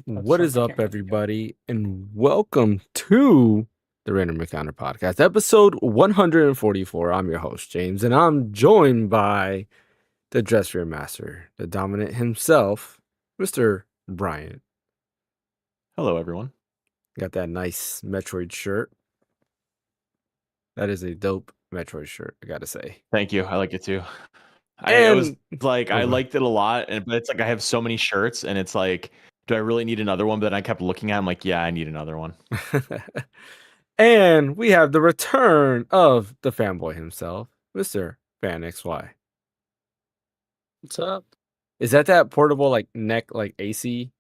What is up, everybody, and welcome to the Random Encounter Podcast, episode 144. I'm your host, James, and I'm joined by the Dress Fear Master, the dominant himself, Mr. Brian. Hello, everyone. Got that nice Metroid shirt. That is a dope Metroid shirt, I gotta say. Thank you. I like it too. I And liked it a lot, but it's like I have so many shirts, and it's like, do I really need another one? But then I kept looking at them like, yeah, I need another one. and we have the return of the fanboy himself, Mr. Phaneckswhy. What's up? Is that portable neck AC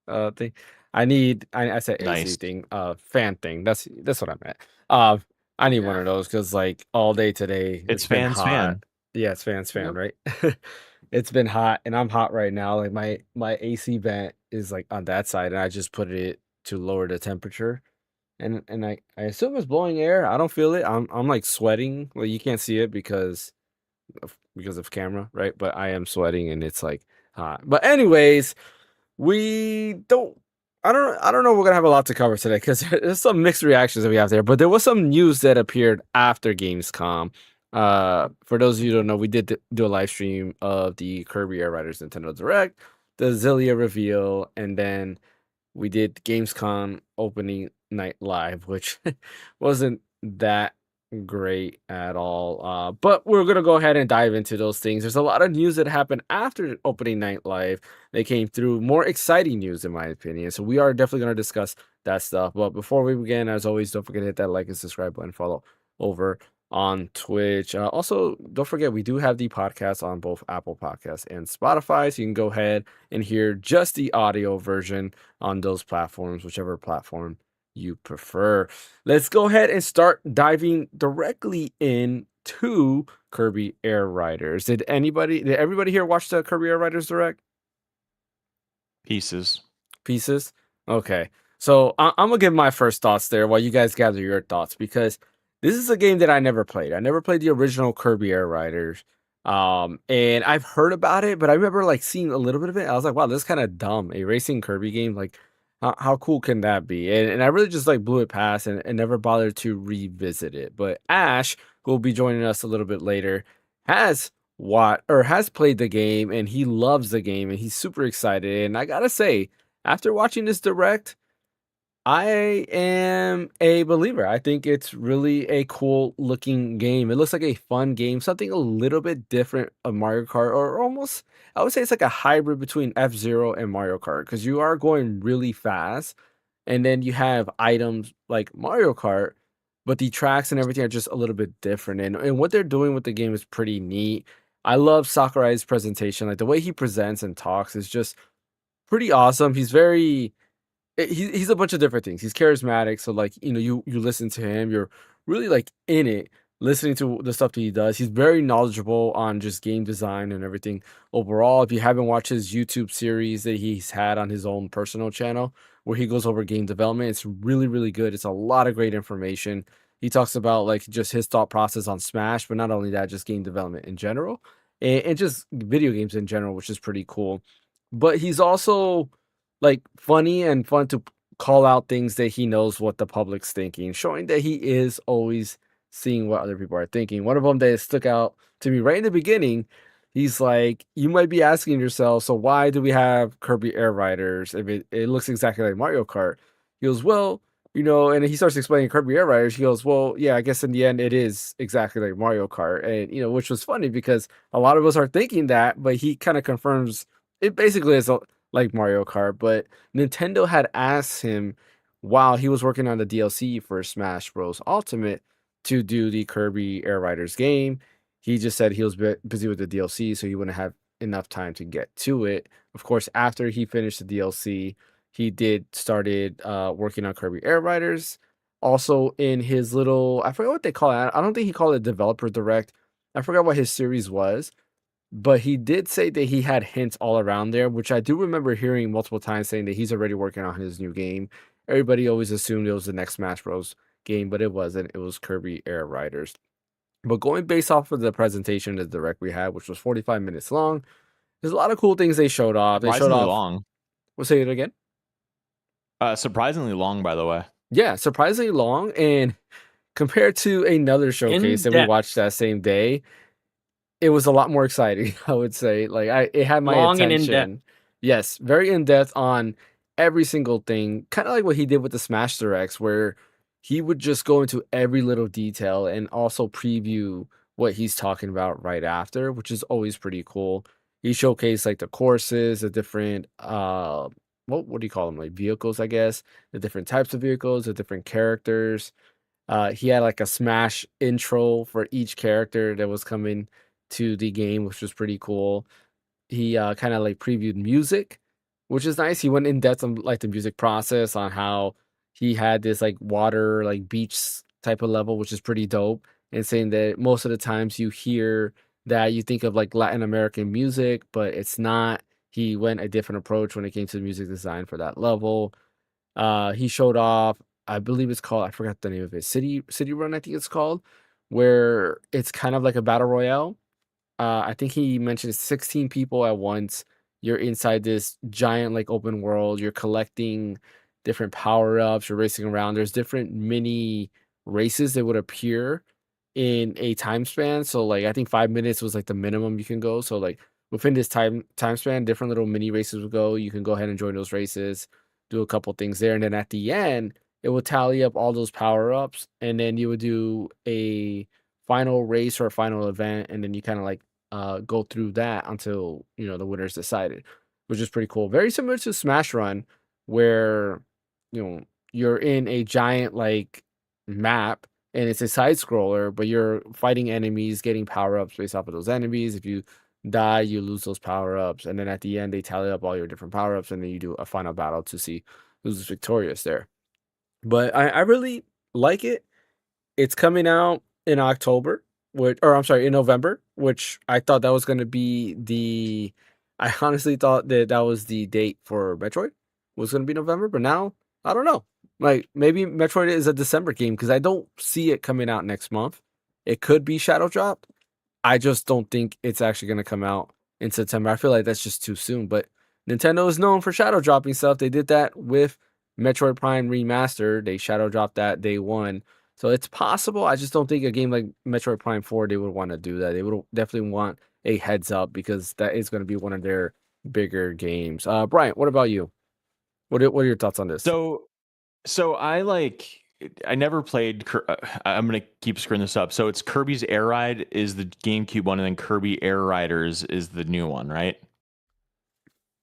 thing? I said AC Nice. thing, fan thing. That's what I meant. I need one of those because like all day today It's been fans hot. fan. Yeah, it's fans fan, Yep. right? It's been hot and I'm hot right now. Like my AC vent is like on that side and I just put it to lower the temperature. And I assume it's blowing air. I don't feel it. I'm like sweating. Well, you can't see it because of camera, right? But I am sweating and it's like hot. But anyways, we don't. I don't know. We're gonna have a lot to cover today because there's some mixed reactions that we have there. But there was some news that appeared after GamesCom. For those of you who don't know, we did do a live stream of the Kirby Air Riders Nintendo Direct, the Zillia reveal, and then we did Gamescom opening night live, which wasn't that great at all. But we're gonna go ahead and dive into those things. There's a lot of news that happened after opening night live. They came through more exciting news, in my opinion. So we are definitely gonna discuss that stuff. But before we begin, as always, don't forget to hit that like and subscribe button. Follow over on Twitch. Also, don't forget we do have the podcast on both Apple Podcasts and Spotify, so you can go ahead and hear just the audio version on those platforms, whichever platform you prefer. Let's go ahead and start diving directly into Kirby Air Riders. Did everybody here watch the Kirby Air Riders Direct? Pieces. Okay. So I'm gonna give my first thoughts there while you guys gather your thoughts, because this is a game that I never played. I never played the original Kirby Air Riders. And I've heard about it, but I remember like seeing a little bit of it. I was like, wow, this is kind of dumb. A racing Kirby game, like how cool can that be? And I really just like blew it past and never bothered to revisit it. But Ash, who will be joining us a little bit later, has played the game and he loves the game and he's super excited. And I gotta say, after watching this direct, I am a believer. I think it's really a cool looking game. It looks like a fun game, something a little bit different of Mario Kart, or almost, I would say it's like a hybrid between F-Zero and Mario Kart, because you are going really fast, and then you have items like Mario Kart, but the tracks and everything are just a little bit different. And what they're doing with the game is pretty neat. I love Sakurai's presentation. Like the way he presents and talks is just pretty awesome. He's a bunch of different things. He's charismatic, so like you listen to him, you're really like in it, listening to the stuff that he does. He's very knowledgeable on just game design and everything overall. If you haven't watched his YouTube series that he's had on his own personal channel, where he goes over game development, it's really really good. It's a lot of great information. He talks about like just his thought process on Smash, but not only that, just game development in general, and just video games in general, which is pretty cool. But he's also like funny and fun to call out things that he knows what the public's thinking, showing that he is always seeing what other people are thinking. One of them that stuck out to me right in the beginning, he's like, you might be asking yourself, so why do we have Kirby Air Riders if it looks exactly like Mario Kart? He goes, well, and he starts explaining Kirby Air Riders. He goes, well, yeah, I guess in the end it is exactly like Mario Kart. And, which was funny because a lot of us are thinking that, but he kind of confirms it basically is like Mario Kart. But Nintendo had asked him while he was working on the DLC for Smash Bros. Ultimate to do the Kirby Air Riders game. He just said he was busy with the DLC, so he wouldn't have enough time to get to it. Of course, after he finished the DLC, he started working on Kirby Air Riders. Also, in his little, I forget what they call it. I don't think he called it Developer Direct. I forgot what his series was, but he did say that he had hints all around there, which I do remember hearing multiple times saying that he's already working on his new game. Everybody always assumed it was the next Smash Bros. Game, but it wasn't. It was Kirby Air Riders. But going based off of the presentation, the direct we had, which was 45 minutes long, there's a lot of cool things they showed off. They showed Surprisingly off. long. We'll say it again. Surprisingly long, by the way. Yeah, surprisingly long, and compared to another showcase that we In-depth. watched that same day, it was a lot more exciting, I would say. Like it had my Long and attention. in-depth. Yes, very in depth on every single thing. Kind of like what he did with the Smash Directs, where he would just go into every little detail and also preview what he's talking about right after, which is always pretty cool. He showcased like the courses, the different what do you call them? Like vehicles, I guess. The different types of vehicles, the different characters. He had like a Smash intro for each character that was coming to the game, which was pretty cool. He kind of like previewed music, which is nice. He went in depth on like the music process on how he had this like water, like beach type of level, which is pretty dope. And saying that most of the times you hear that you think of like Latin American music, but it's not. He went a different approach when it came to the music design for that level. He showed off, I believe it's called, I forgot the name of it, City Run, I think it's called, where it's kind of like a battle royale. I think he mentioned 16 people at once. You're inside this giant like open world. You're collecting different power ups. You're racing around. There's different mini races that would appear in a time span. So like I think 5 minutes was like the minimum you can go. So like within this time span, different little mini races will go. You can go ahead and join those races, do a couple things there, and then at the end it will tally up all those power ups, and then you would do a final race or a final event, and then you kind of like go through that until the winner's decided, which is pretty cool. Very similar to Smash Run, where you're in a giant like map and it's a side scroller, but you're fighting enemies, getting power ups based off of those enemies. If you die, you lose those power ups, and then at the end they tally up all your different power ups, and then you do a final battle to see who's victorious there. But I really like it. It's coming out in October, or I'm sorry, in November, which I thought that was going to be I honestly thought that that was the date for Metroid, was going to be November, but now I don't know. Like maybe Metroid is a December game because I don't see it coming out next month. It could be Shadow Drop. I just don't think it's actually going to come out in September. I feel like that's just too soon. But Nintendo is known for shadow dropping stuff. They did that with Metroid Prime Remastered. They shadow dropped that day one. So it's possible. I just don't think a game like Metroid Prime 4, they would want to do that. They would definitely want a heads up because that is going to be one of their bigger games. Brian, what about you? What are your thoughts on this? So I never played. I'm gonna keep screwing this up. So it's Kirby's Air Ride is the GameCube one, and then Kirby Air Riders is the new one, right?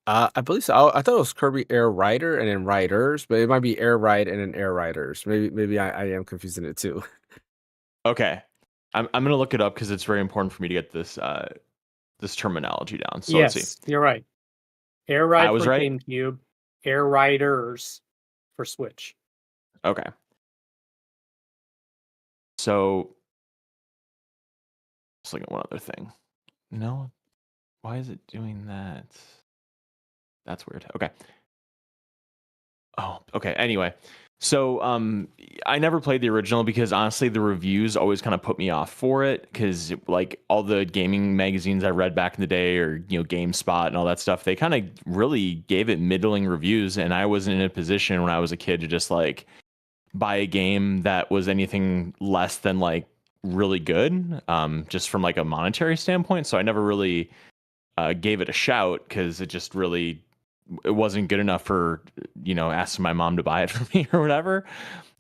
I believe so. I thought it was Kirby Air Rider and then Riders, but it might be Air Ride and then Air Riders. Maybe I am confusing it too. Okay, I'm gonna look it up because it's very important for me to get this terminology down. So yes, let's see. You're right. Air Ride I was for right? GameCube, Air Riders for Switch. Okay. So let's look at one other thing. No, why is it doing that? That's weird. Okay. Oh, okay. Anyway, so I never played the original because honestly, the reviews always kind of put me off for it because like all the gaming magazines I read back in the day, or GameSpot and all that stuff, they kind of really gave it middling reviews, and I wasn't in a position when I was a kid to just like buy a game that was anything less than like really good, just from like a monetary standpoint. So I never really gave it a shout because it wasn't good enough for asking my mom to buy it for me or whatever.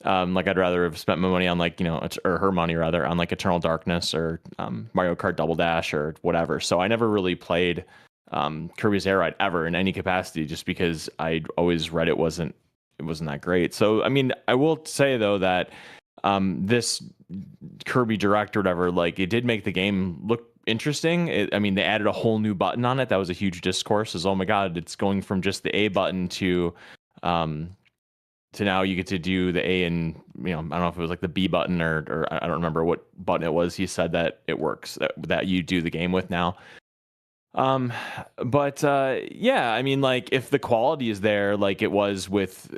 Like I'd rather have spent my money on like or her money rather on like Eternal Darkness or Mario Kart Double Dash or whatever. So I never really played Kirby's Air Ride ever in any capacity, just because I always read it wasn't that great. So I mean, I will say though that this Kirby Direct or whatever, like it did make the game look interesting. They added a whole new button on it. That was a huge discourse. Oh my god, it's going from just the A button to now you get to do the A and I don't know if it was like the B button or I don't remember what button it was. He said that it works, that you do the game with now. Yeah, I mean, like if the quality is there like it was with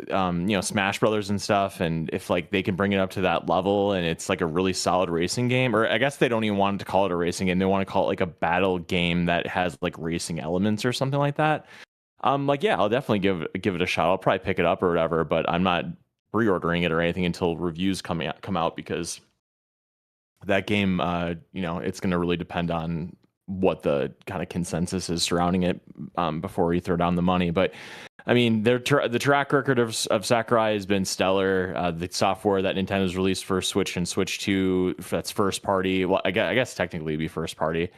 Smash Brothers and stuff, and if like they can bring it up to that level and it's like a really solid racing game, or I guess they don't even want to call it a racing game, they want to call it like a battle game that has like racing elements or something like that, Like, yeah, I'll definitely give it a shot. I'll probably pick it up or whatever, but I'm not pre-ordering it or anything until reviews come out because that game, it's going to really depend on what the kind of consensus is surrounding it before you throw down the money. But I mean, the track record of Sakurai has been stellar. The software that Nintendo's released for Switch and Switch 2, that's first party. Well, I guess technically it'd be first party.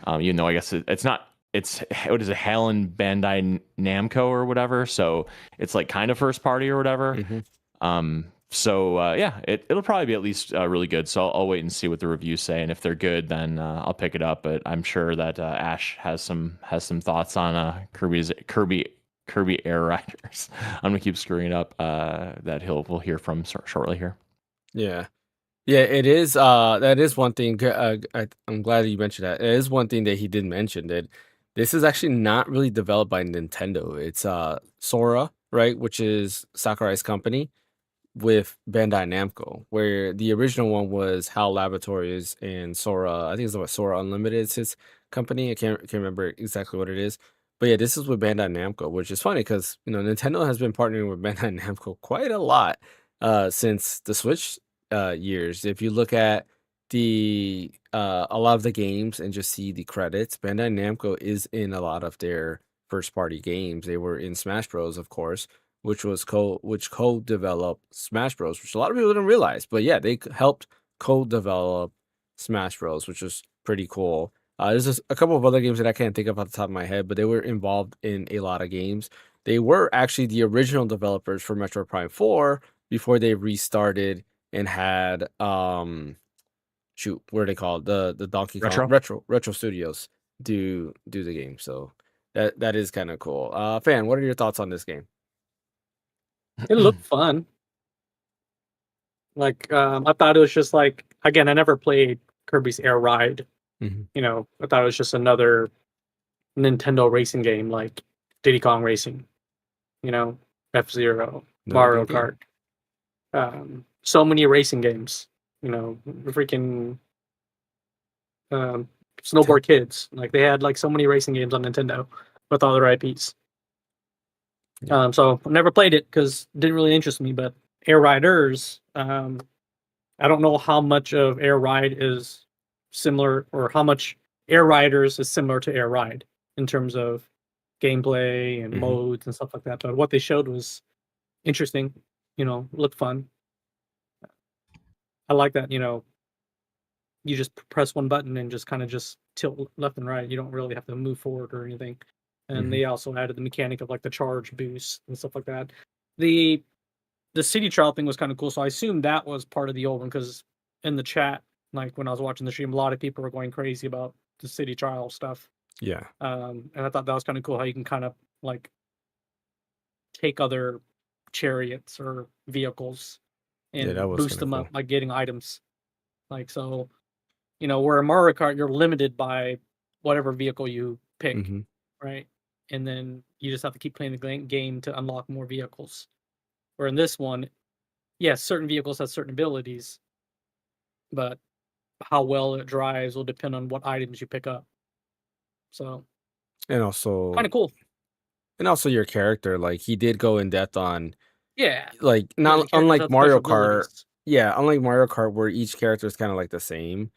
Even though I guess it's not. It's what is it, Halen Bandai Namco or whatever. So it's like kind of first party or whatever. Yeah, it'll probably be at least really good. So I'll wait and see what the reviews say, and if they're good, then I'll pick it up. But I'm sure that Ash has some thoughts on Kirby Air Riders. I'm gonna keep screwing it up. That we'll hear from shortly here. Yeah. It is. That is one thing. I'm glad that you mentioned that. It is one thing that he did mention, that this is actually not really developed by Nintendo. It's Sora, right, which is Sakurai's company, with Bandai Namco, where the original one was HAL Laboratories and Sora. I think it's what, Sora Unlimited is his company. I can't remember exactly what it is. But yeah, this is with Bandai Namco, which is funny because Nintendo has been partnering with Bandai Namco quite a lot since the Switch years. If you look at the a lot of the games and just see the credits, Bandai Namco is in a lot of their first party games. They were in Smash Bros, of course, which co-developed Smash Bros, which a lot of people didn't realize. But yeah, they helped co-develop Smash Bros, which was pretty cool. There's just a couple of other games that I can't think of off the top of my head, but they were involved in a lot of games. They were actually the original developers for Metroid Prime 4 before they restarted and had what are they called? The Donkey Kong Retro Studios do the game. So that is kind of cool. Fan, what are your thoughts on this game? It looked fun. Like, I thought it was just like, again, I never played Kirby's Air Ride. I thought it was just another Nintendo racing game like Diddy Kong Racing, F-Zero, Mario Kart. So many racing games, freaking Snowboard Kids. Like, they had like so many racing games on Nintendo with all their IPs. So I never played it because it didn't really interest me. But Air Riders, I don't know how much of Air Ride is similar, or how much Air Riders is similar to Air Ride in terms of gameplay and modes and stuff like that. But what they showed was interesting. Looked fun. I like that. You just press one button and just kind of just tilt left and right. You don't really have to move forward or anything. And they also added the mechanic of like the charge boost and stuff like that. The city trial thing was kind of cool. So I assume that was part of the old one, because in the chat, like when I was watching the stream, a lot of people were going crazy about the city trial stuff. Yeah. And I thought that was kind of cool how you can kind of like take other chariots or vehicles and boost them up by getting items. Like, so, where in Mario Kart, you're limited by whatever vehicle you pick, right? And then you just have to keep playing the game to unlock more vehicles. Or in this one, yes, certain vehicles have certain abilities, but how well it drives will depend on what items you pick up. So, and also kind of cool. And also your character, like, he did go in depth on, like, Yeah, not unlike Mario Kart. abilities. Yeah, unlike Mario Kart, where each character is kind of like the same,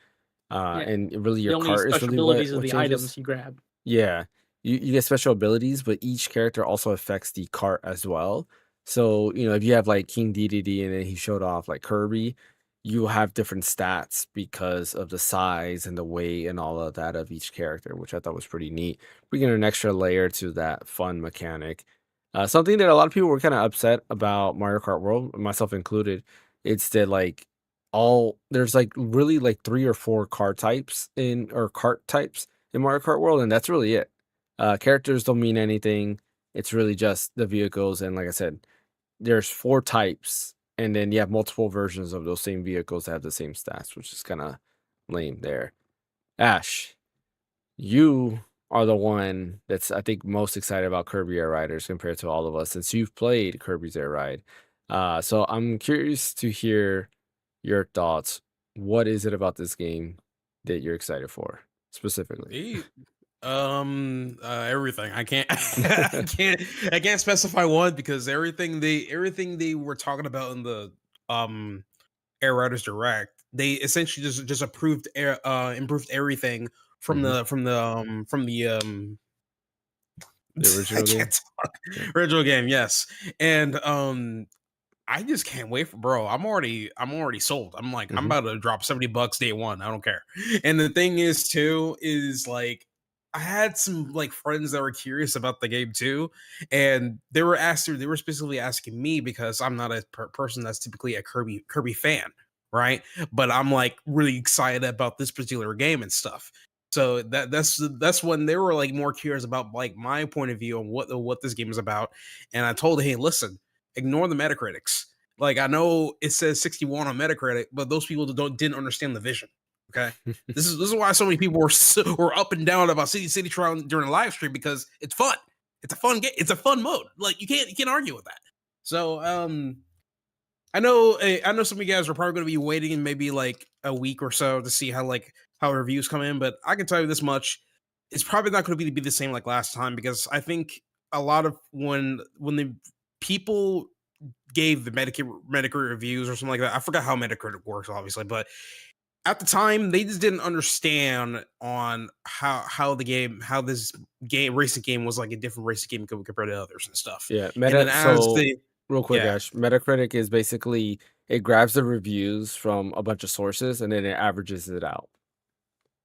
and really The your only cart is special really abilities what are the changes. items you grab. Yeah, you get special abilities, but each character also affects the cart as well. So, if you have like King Dedede and then he showed off like Kirby, you have different stats because of the size and the weight and all of that of each character, which I thought was pretty neat. Bringing an extra layer to that fun mechanic. Something that a lot of people were kind of upset about Mario Kart World, myself included, it's that like there's like really like 3 or 4 cart types in Mario Kart World, and that's really it. Characters don't mean anything. It's really just the vehicles, and like I said, there's 4 types, and then you have multiple versions of those same vehicles that have the same stats, which is kind of lame there. Ash, you are the one that's, I think, most excited about Kirby Air Riders compared to all of us, since you've played Kirby's Air Ride. So I'm curious to hear your thoughts. What is it about this game that you're excited for specifically? Everything. I can't I can't specify one because everything they were talking about in the Air Riders Direct, they essentially just improved everything from the I original game. can't talk. Original game, yes. And I just can't wait for bro. I'm already sold. I'm like, I'm about to drop $70 day one. I don't care. And the thing is too, is like I had some like friends that were curious about the game too, and they were specifically asking me because I'm not a person that's typically a Kirby fan, right? But I'm like really excited about this particular game and stuff. So that's when they were like more curious about like my point of view on what this game is about. And I told them, hey, listen, ignore the Metacritics. Like I know it says 61 on Metacritic, but those people didn't understand the vision. Okay, this is why so many people were up and down about City Trial during the live stream because it's fun. It's a fun game. It's a fun mode. Like you can't argue with that. So I know some of you guys are probably going to be waiting in maybe like a week or so to see how reviews come in, but I can tell you this much: it's probably not going to be the same like last time because I think a lot of when the people gave the Metacritic reviews or something like that. I forgot how Metacritic works, obviously, but at the time they just didn't understand on how this racing game was like a different racing game compared to others and stuff. Yeah, And then real quick, Ash, Metacritic is basically it grabs the reviews from a bunch of sources and then it averages it out.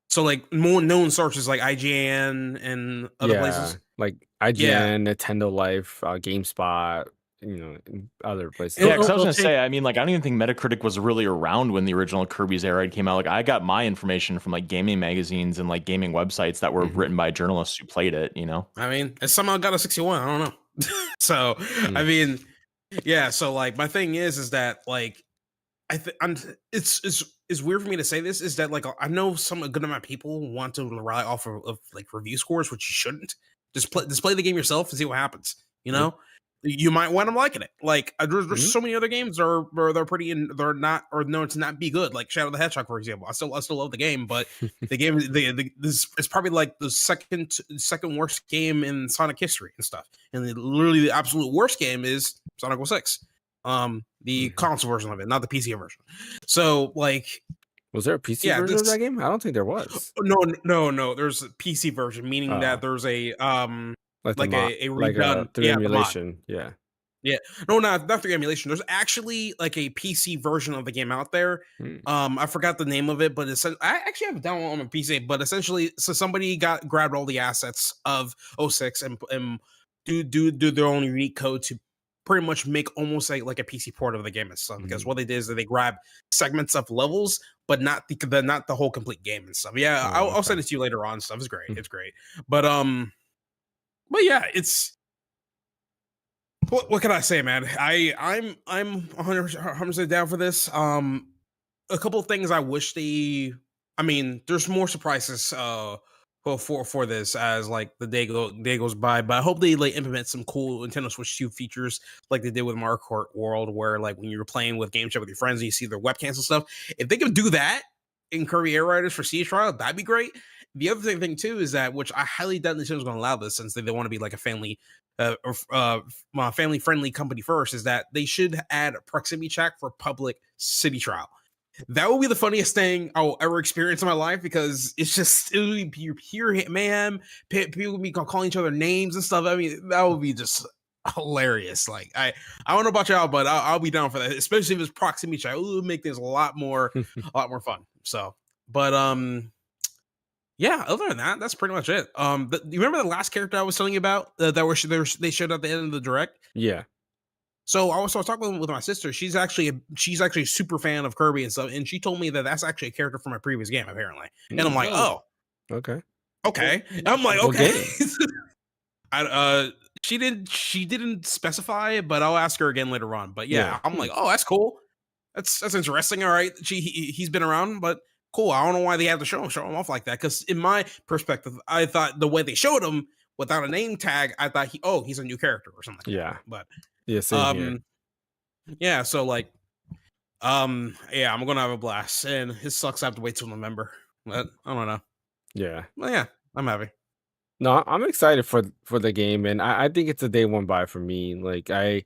So like more known sources like IGN and other places, like IGN, Nintendo Life, GameSpot, in other places. Yeah, because I was gonna say, I mean, like I don't even think Metacritic was really around when the original Kirby's Air Ride came out. Like I got my information from like gaming magazines and like gaming websites that were written by journalists who played it. I mean, it somehow got a 61. I don't know. So I mean, yeah. So like my thing is that like it's weird for me to say this is that like I know a good amount of people want to rely off of like review scores, which you shouldn't. Just play the game yourself and see what happens. You might wind up liking it. Like there's so many other games they're pretty and they're not or known to not be good. Like Shadow the Hedgehog, for example. I still love the game, but the game this is probably like the second worst game in Sonic history and stuff. And literally the absolute worst game is Sonic 06. The console version of it, not the PC version. So like, was there a PC version of that game? I don't think there was. No. There's a PC version, meaning that there's a a redone through emulation. Yeah. No, not through emulation. There's actually like a PC version of the game out there. I forgot the name of it, but I actually have it down on my PC. But essentially, so somebody grabbed all the assets of 06 and do their own unique code to pretty much make almost like a PC port of the game and stuff. Because what they did is that they grab segments of levels, but not the whole complete game and stuff. Yeah, I'll send it to you later on. Stuff is great. It's great, but yeah, it's what can I say, man? I'm 100% down for this. A couple of things I wish there's more surprises for this as like the day goes by, but I hope they like implement some cool Nintendo Switch 2 features like they did with Mario Kart World, where like when you're playing with Game Chat with your friends and you see their webcams and stuff. If they could do that in Kirby Air Riders for Sea Trial, that'd be great. The other thing too is that, which I highly doubt Nintendo's going to allow this, since they want to be like a family friendly company first, is that they should add proximity chat for public City Trial. That would be the funniest thing I'll ever experience in my life, because it would be pure mayhem. People would be calling each other names and stuff. I mean, that would be just hilarious. Like I don't know about y'all, but I'll be down for that, especially if it's proximity chat. It would make things a lot more fun. So, but yeah, other than that, that's pretty much it. You remember the last character I was telling you about that they showed at the end of the direct? Yeah. So I was talking with my sister. She's actually a super fan of Kirby and stuff, and she told me that that's actually a character from my previous game, apparently. And I'm like, oh, okay. I'm like, okay. She didn't specify, but I'll ask her again later on. But yeah. I'm like, oh, that's cool. That's interesting. All right, he's been around, but cool. I don't know why they have to show him off like that. Because in my perspective, I thought the way they showed him without a name tag, I thought he's a new character or something. Yeah, but same here. Yeah. So like, I'm gonna have a blast, and it sucks I have to wait till November. But I don't know. Yeah. Well, yeah, I'm happy. No, I'm excited for the game, and I think it's a day one buy for me. Like I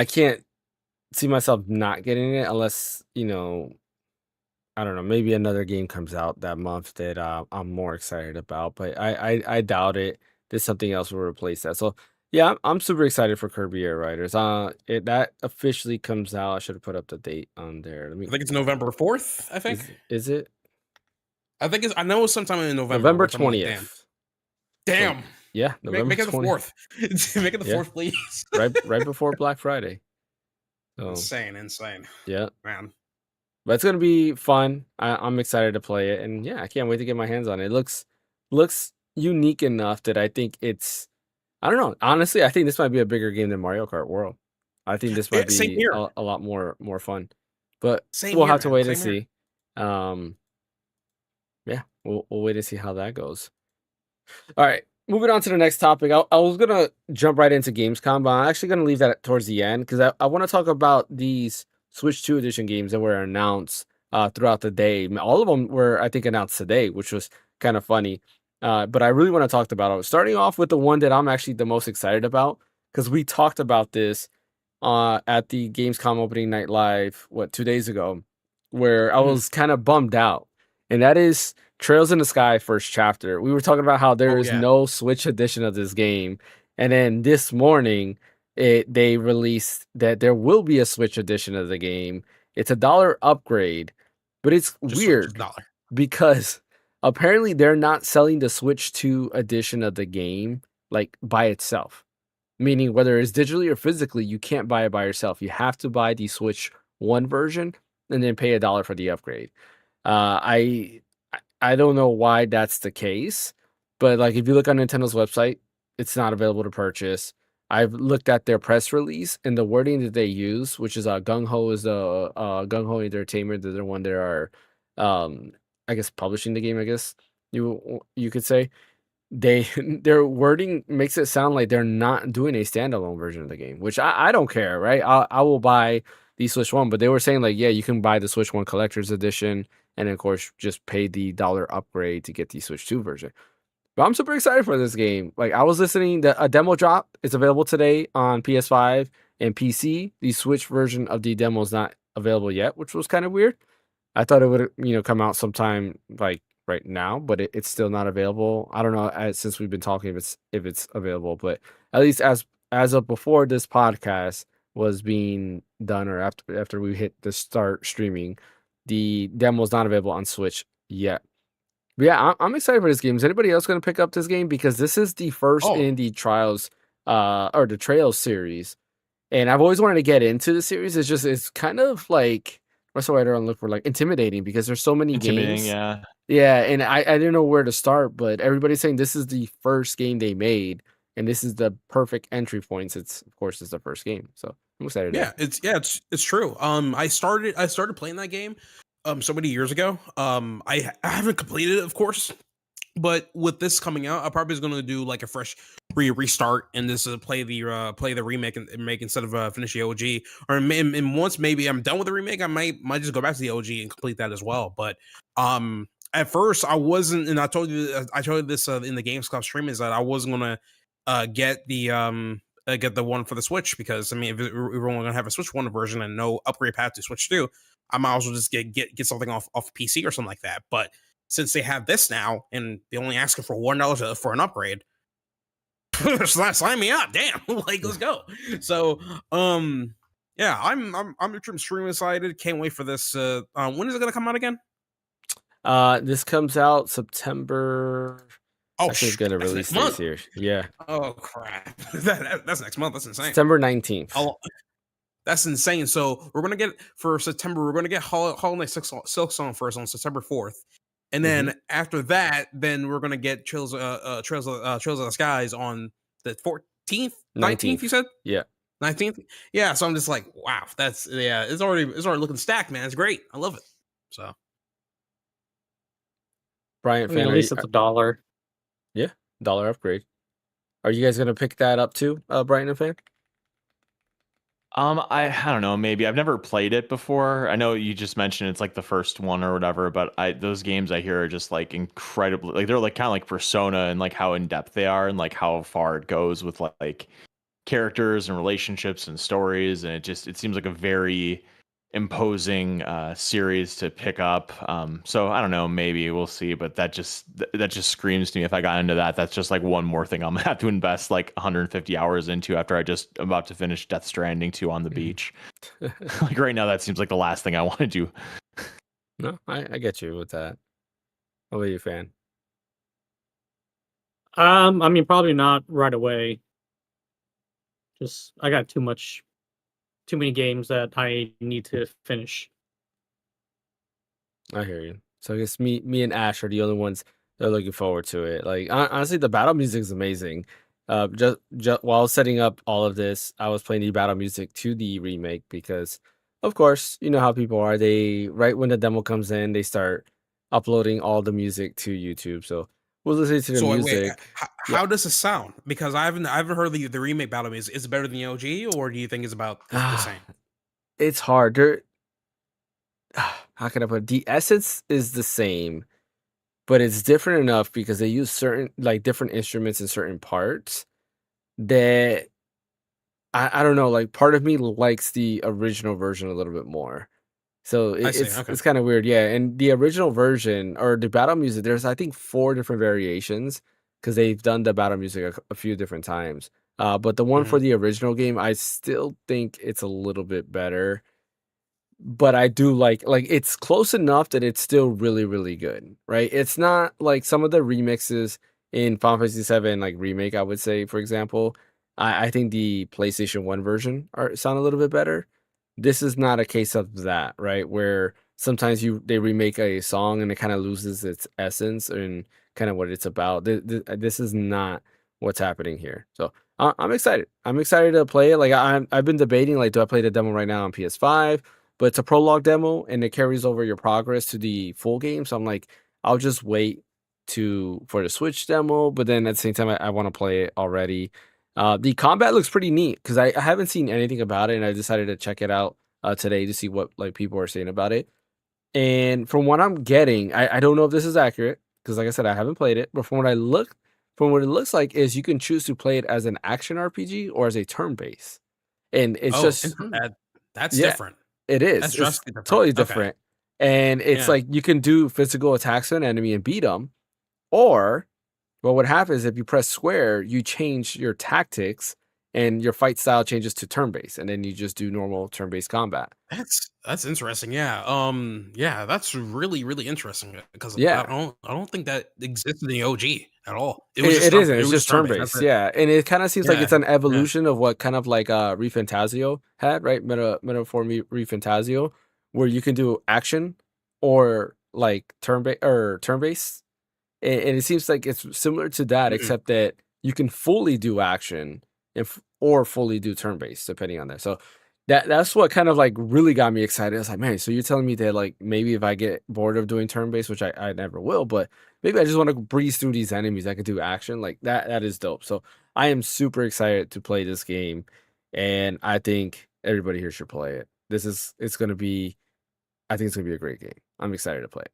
can't see myself not getting it unless, I don't know, maybe another game comes out that month that I'm more excited about, but I doubt it. There's something else will replace that. So yeah, I'm super excited for Kirby Air Riders. That officially comes out. I should have put up the date on there. Let I me. think it's November 4th. I think. Is it I think it's. I know it's sometime in November. November Which I'm like, damn, 20th? So damn. yeah, November Make it the 20th. 4th. Make it the Yeah, 4th, please. right before Black Friday. So Insane. yeah. Man. But it's gonna be fun. I'm excited to play it, and yeah, I can't wait to get my hands on it. It looks unique enough that I think it's. I don't know. Honestly, I think this might be a bigger game than Mario Kart World. I think this might Same be here. a lot more fun. But Same we'll here, have to man. wait and Same here. see. Yeah, we'll wait and see how that goes. All right, moving on to the next topic. I was gonna jump right into Gamescom, but I'm actually gonna leave that towards the end because I want to talk about these Switch 2 edition games that were announced throughout the day. All of them were, I think, announced today, which was kind of funny. But I really want to talk about it. Starting off with the one that I'm actually the most excited about because we talked about this at the Gamescom opening night live 2 days ago, where I was kind of bummed out, and that is Trails in the Sky first chapter. We were talking about how there is no Switch edition of this game, and then this morning they released that there will be a Switch edition of the game. It's $1 upgrade, but it's just weird because apparently they're not selling the Switch 2 edition of the game like by itself. Meaning whether it's digitally or physically, you can't buy it by yourself. You have to buy the Switch 1 version and then pay $1 for the upgrade. I don't know why that's the case, but like if you look on Nintendo's website, it's not available to purchase. I've looked at their press release and the wording that they use, which is Gung Ho is the Gung Ho Entertainment. They're the one that are, I guess, publishing the game. I guess you could say their wording makes it sound like they're not doing a standalone version of the game, which I don't care, right? I will buy the Switch 1, but they were saying like, yeah, you can buy the Switch 1 Collector's Edition, and of course just pay the $1 upgrade to get the Switch 2 version. But I'm super excited for this game. Like I was listening, a demo drop is available today on PS5 and PC. The Switch version of the demo is not available yet, which was kind of weird. I thought it would, come out sometime like right now, but it's still not available. I don't know since we've been talking if it's available, but at least as of before this podcast was being done or after we hit the start streaming, the demo is not available on Switch yet. But yeah, I'm excited for this game. Is anybody else going to pick up this game because this is the first in the Trials or the Trails series, and I've always wanted to get into the series. It's kind of like what's the word I look for, like intimidating because there's so many games. Yeah, and I didn't know where to start, but everybody's saying this is the first game they made, and this is the perfect entry point. It's of course it's the first game, so I'm excited. It's true. I started playing that game so many years ago. I haven't completed it, of course, but with this coming out, I probably is going to do like a fresh restart and this play the remake and make instead of finish the OG. Or and once maybe I'm done with the remake, I might just go back to the OG and complete that as well. But at first I wasn't, and I told you this in the Gamescom stream, is that I wasn't gonna get the one for the Switch because I mean if we're only gonna have a Switch 1 version and no upgrade path to Switch 2, I might as well just get something off PC or something like that. But since they have this now and they only asking for $1 for an upgrade, sign me up, damn, like let's go. So yeah, I'm extremely excited. Can't wait for this. When is it gonna come out again? This comes out September. Oh, it's gonna release this here. Yeah. Oh crap, that's next month. That's insane. September 19th. Oh, that's insane. So we're gonna get for September. We're gonna get Hollow Knight Silksong first on September 4th, and then after that, then we're gonna get Trails of the Skies on the 14th, 19th. You said 19th. Yeah. So I'm just like, wow, it's already looking stacked, man. It's great. I love it. So. Brian, at least it's $1. Yeah, $1 upgrade. Are you guys gonna pick that up too, Brian and Fan? I don't know, maybe I've never played it before. I know you just mentioned it's like the first one or whatever, but those games I hear are just like incredibly, like they're like kind of like Persona and like how in depth they are and like how far it goes with like characters and relationships and stories, and it seems like a very imposing series to pick up. So I don't know, maybe we'll see, but that just screams to me if I got into that, that's just like one more thing I'm gonna have to invest like 150 hours into after I'm about to finish Death Stranding 2 on the beach. Like right now, that seems like the last thing I want to do. No, I get you with that. What about you, Fan? I mean, probably not right away. Just I got too many games that I need to finish. I hear you. So I guess me and Ash are the only ones that are looking forward to it. Like honestly, the battle music is amazing. Just while setting up all of this, I was playing the battle music to the remake because, of course, you know how people are. They right when the demo comes in, they start uploading all the music to YouTube. So we'll listen to the So wait, music. how does it sound? Because I haven't heard the remake battle music. Is it better than the OG, or do you think it's about the same? It's hard. There, how can I put it? The essence is the same, but it's different enough because they use certain like different instruments in certain parts that I don't know. Like part of me likes the original version a little bit more. So I see. it's Okay. it's kind of weird, yeah. And the original version or the battle music, there's I think 4 different variations because they've done the battle music a few different times. But the one for Mhm. the original game, I still think it's a little bit better. But I do like it's close enough that it's still really, really good, right? It's not like some of the remixes in Final Fantasy VII, like remake, I would say, for example. I think the PlayStation 1 version sound a little bit better. This is not a case of that, right? Where sometimes they remake a song and it kind of loses its essence and kind of what it's about. This is not what's happening here. So I'm excited. I'm excited to play it. Like I've been debating, like, do I play the demo right now on PS5? But it's a prologue demo and it carries over your progress to the full game. So I'm like, I'll just wait for the Switch demo, but then at the same time, I want to play it already. The combat looks pretty neat because I haven't seen anything about it, and I decided to check it out today to see what like people are saying about it. And from what I'm getting, I don't know if this is accurate because, like I said, I haven't played it. But from what it looks like, is you can choose to play it as an action RPG or as a turn base, and it's Oh, just that's yeah, different. it is. That's It's drastically different. totally Okay. different. And it's Yeah. like you can do physical attacks on an enemy and beat them. Or what happens if you press square, you change your tactics and your fight style changes to turn-based. And then you just do normal turn-based combat. That's interesting. Yeah. Yeah, that's really, really interesting because Yeah. I don't think that existed in the OG at all. It was just It isn't. it It's was just turn-based. That's turn-based. it. Yeah. And it kind of seems like Yeah. it's an Yeah. evolution of what kind of like ReFantazio had, right? Metaphor ReFantazio, where you can do action or like turn-based. And it seems like it's similar to that, Mhm. except that you can fully do action or fully do turn-based, depending on that. So that's what kind of like really got me excited. I was like, man, so you're telling me that like maybe if I get bored of doing turn-based, which I never will, but maybe I just want to breeze through these enemies, I could do action. Like that is dope. So I am super excited to play this game, and I think everybody here should play it. It's gonna be I think it's gonna be a great game. I'm excited to play it.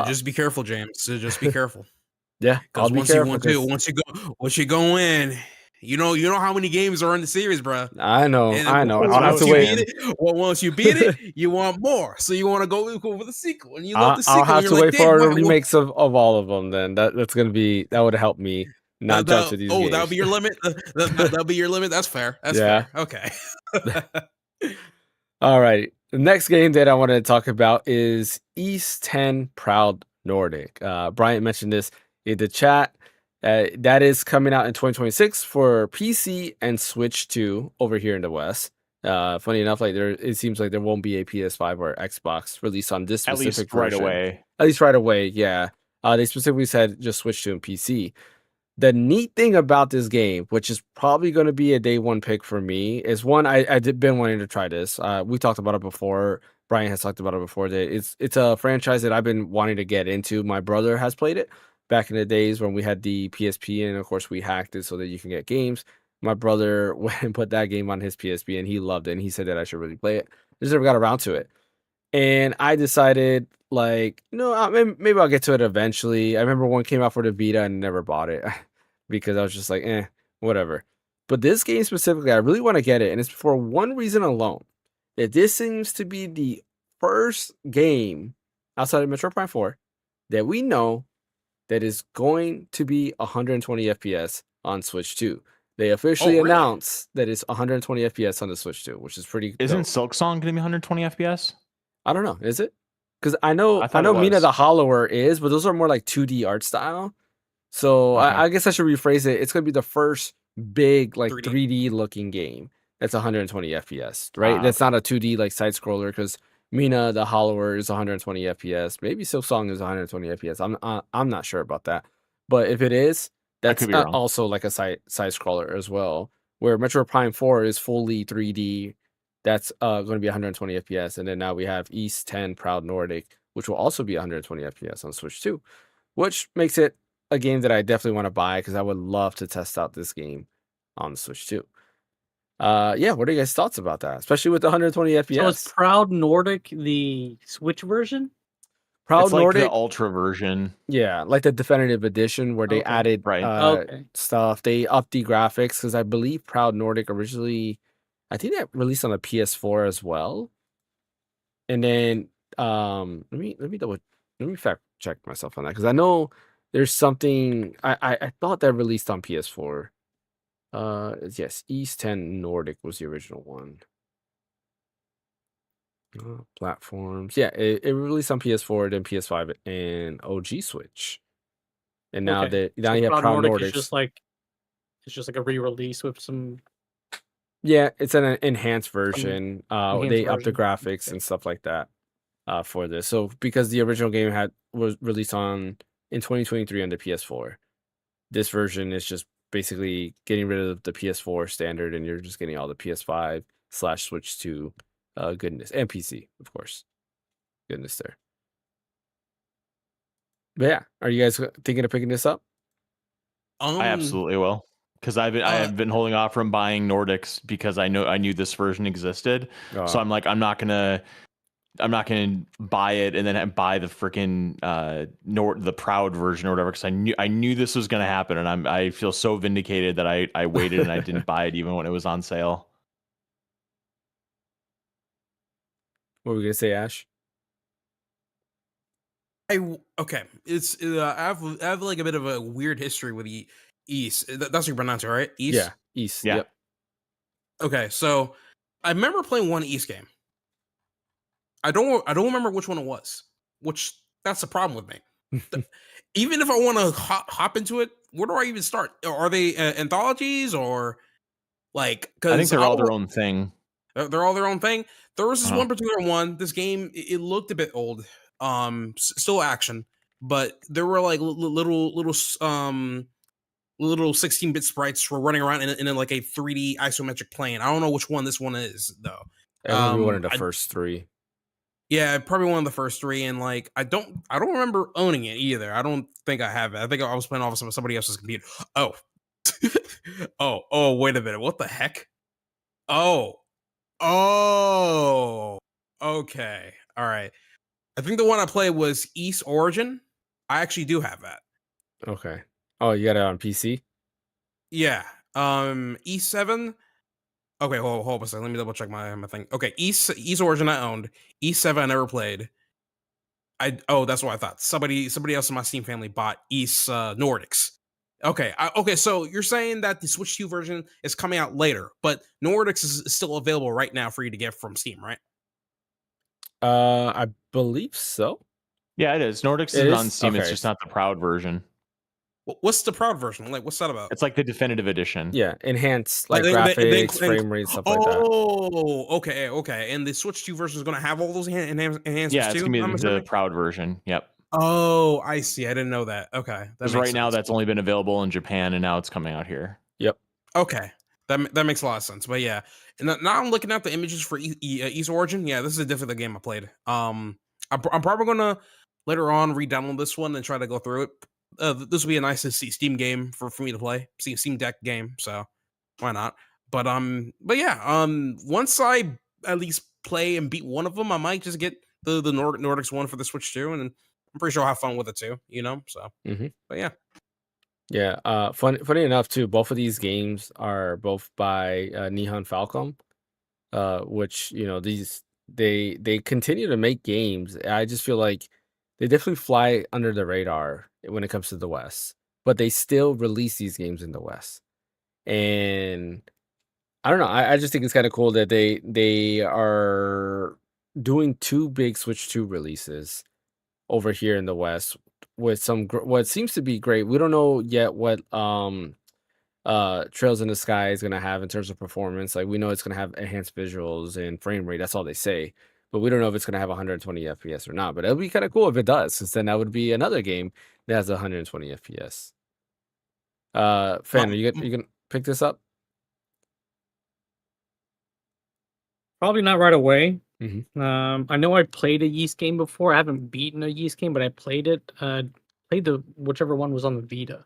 Just be careful, James. Just be careful. Yeah, I'll Because be careful. once you go in, you know how many games are in the series, bro. I know. And I'll have to you wait. beat it, once you beat it, you want more. So you want to go for the sequel, and you love the I'll sequel. have And to you're like, wait damn, for the what? remakes of all of them. Then that would help me not jump to these That'll games. be your limit. That'll be your limit. That's fair. That's Yeah. fair. Okay. All right. The next game that I wanted to talk about is East 10 Proud Nordic. Bryant mentioned this in the chat. That is coming out in 2026 for PC and Switch 2 over here in the West. Funny enough, like it seems like there won't be a PS5 or Xbox release on this At specific least right version. away. At least right away, yeah. They specifically said just Switch 2 and PC. The neat thing about this game, which is probably going to be a day one pick for me, is one I did been wanting to try this. We talked about it before. Brian has talked about it before. That it's a franchise that I've been wanting to get into. My brother has played it back in the days when we had the PSP, and of course we hacked it so that you can get games. my brother went and put that game on his PSP, and he loved it, and he said that I should really play it. I just never got around to it. And I decided, like, maybe I'll get to it eventually. I remember one came out for the Vita and never bought it because I was just like, whatever. But this game specifically, I really want to get it. And it's for one reason alone. That this seems to be the first game outside of Metroid Prime 4 that we know that is going to be 120 FPS on Switch 2. They officially announced that it's 120 FPS on the Switch 2, which is pretty Isn't dope. Silk Song going to be 120 FPS? I don't know. Is it? Because I know Mina the Hollower is, but those are more like 2D art style. So okay. I guess I should rephrase it. It's going to be the first big like 3D looking game that's 120 FPS, right? That's not a 2D like side scroller because Mina the Hollower is 120 FPS. Maybe Silk Song is 120 FPS. I'm not sure about that. But if it is, that's also like a side scroller as well. Where Metroid Prime 4 is fully 3D. That's going to be 120 FPS. And then now we have East 10 Proud Nordic, which will also be 120 FPS on Switch 2, which makes it a game that I definitely want to buy because I would love to test out this game on Switch 2. Yeah, what are you guys' thoughts about that? Especially with the 120 FPS. So is Proud Nordic the Switch version? Proud Nordic, like the Ultra version. Yeah, like the definitive edition where they added stuff. They upped the graphics because I believe Proud Nordic originally, I think that released on the PS4 as well. And then let me fact check myself on that because I know there's something I thought that released on PS4. Yes, East 10 Nordic was the original one. Platforms. Yeah, it released on PS4, then PS5, and OG Switch. And now you have Proud Nordic. It's just like a re-release with some. Yeah, it's an enhanced version. They upped the graphics and stuff like that for this. So because the original game was released in 2023 on the PS4, this version is just basically getting rid of the PS4 standard, and you're just getting all the PS5/Switch 2 goodness, and PC, of course, goodness there. But yeah, are you guys thinking of picking this up? I absolutely will. Because I've been holding off from buying Nordics because I knew this version existed. So I'm like, I'm not gonna buy it and then buy the freaking the Proud version or whatever because I knew this was gonna happen, and I feel so vindicated that I waited and I didn't buy it even when it was on sale. What were we gonna say, Ash? It's I have like a bit of a weird history with the East. That's what you pronounce it, right? East? Yeah, East. Yeah. Yep. Okay, so I remember playing one East game. I don't remember which one it was. Which that's the problem with me. Even if I want to hop into it, where do I even start? Are they anthologies or like? I think they're all their own thing. They're all their own thing. There was this one particular one. This game it looked a bit old. Still action, but there were like little 16-bit sprites were running around in like a 3D isometric plane. I don't know which one this one is though. Probably one of the first three. Yeah, probably one of the first three, and like I don't remember owning it either. I don't think I have it. I think I was playing off of somebody else's computer. Oh, wait a minute, what the heck? Oh, okay, all right. I think the one I played was East Origin. I actually do have that. Okay. Oh, you got it on PC? Yeah. E7. Okay, hold on a second. Let me double check my thing. Okay, East Origin I owned. E7 I never played. That's what I thought. Somebody else in my Steam family bought East Nordics. Okay. Okay, so you're saying that the Switch 2 version is coming out later, but Nordics is still available right now for you to get from Steam, right? I believe so. Yeah, it is. Nordics is on Steam. Okay. It's just not the Proud version. What's the Proud version? Like, what's that about? It's like the definitive edition. Yeah, enhanced like graphics, frame rate, stuff like that. Oh, okay. And the Switch 2 version is going to have all those enhancements too? Yeah, it's going to be the Proud version. Yep. Oh, I see. I didn't know that. Okay. Because right now that's only been available in Japan, and now it's coming out here. Yep. Okay. That makes a lot of sense. But yeah, and now I'm looking at the images for East Origin. Yeah, this is definitely the game I played. I'm probably gonna later on re-download this one and try to go through it. This will be a nice Steam game for me to play. Steam Deck game. So Why not? But yeah, once I at least play and beat one of them, I might just get the Nordics one for the Switch too, and I'm pretty sure I'll have fun with it too. So. But yeah. Yeah. Funny enough too, both of these games are both by Nihon Falcom, which they continue to make games. I just feel like they definitely fly under the radar when it comes to the West, but they still release these games in the West. And I don't know. I just think it's kind of cool that they are doing two big Switch 2 releases over here in the West with some what seems to be great. We don't know yet what Trails in the Sky is gonna have in terms of performance. Like we know it's gonna have enhanced visuals and frame rate. That's all they say. But we don't know if it's gonna have 120 FPS or not. But it'll be kind of cool if it does, because then that would be another game that has 120 FPS. Fan, are you gonna pick this up? Probably not right away. Mm-hmm. I know I played a Yeast game before. I haven't beaten a Yeast game, but I played it. Played the whichever one was on the Vita.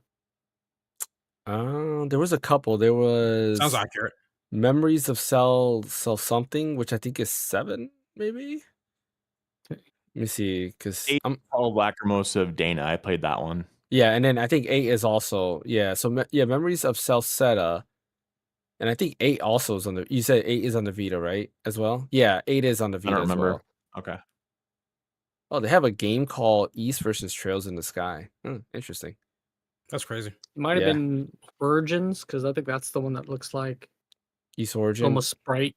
There was a couple. There was Sounds accurate. Memories of Cell something, which I think is 7, maybe. Let me see, because I'm all Lacrimosa of Dana. I played that one. Yeah, and then I think 8 is also So Memories of Celceta, and I think 8 also is on the. You said 8 is on the Vita, right? As well. Yeah, 8 is on the Vita. I don't remember. As well. Okay. Oh, they have a game called East versus Trails in the Sky. Interesting. That's crazy. It might have been Origins, because I think that's the one that looks like East Origin. Almost sprite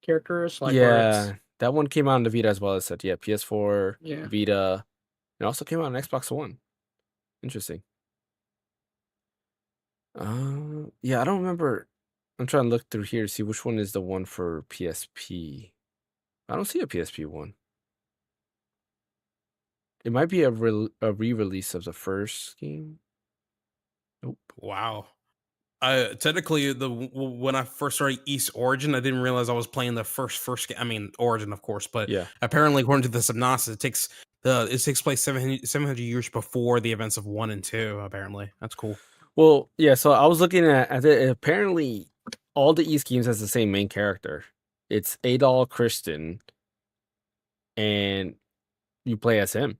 characters. Like that one came out on the Vita as well. As said, PS4, Vita. It also came out on Xbox One. Interesting. I don't remember. I'm trying to look through here to see which one is the one for PSP. I don't see a PSP one. It might be a re-release of the first game. Nope. Wow. Technically, when I first started East Origin, I didn't realize I was playing the first game. I mean, Origin, of course, but apparently, according to the synopsis, it takes place 700 years before the events of 1 and 2. Apparently, that's cool. Well, yeah. So I was looking at it. Apparently, all the East games has the same main character. It's Adol Christian, and you play as him.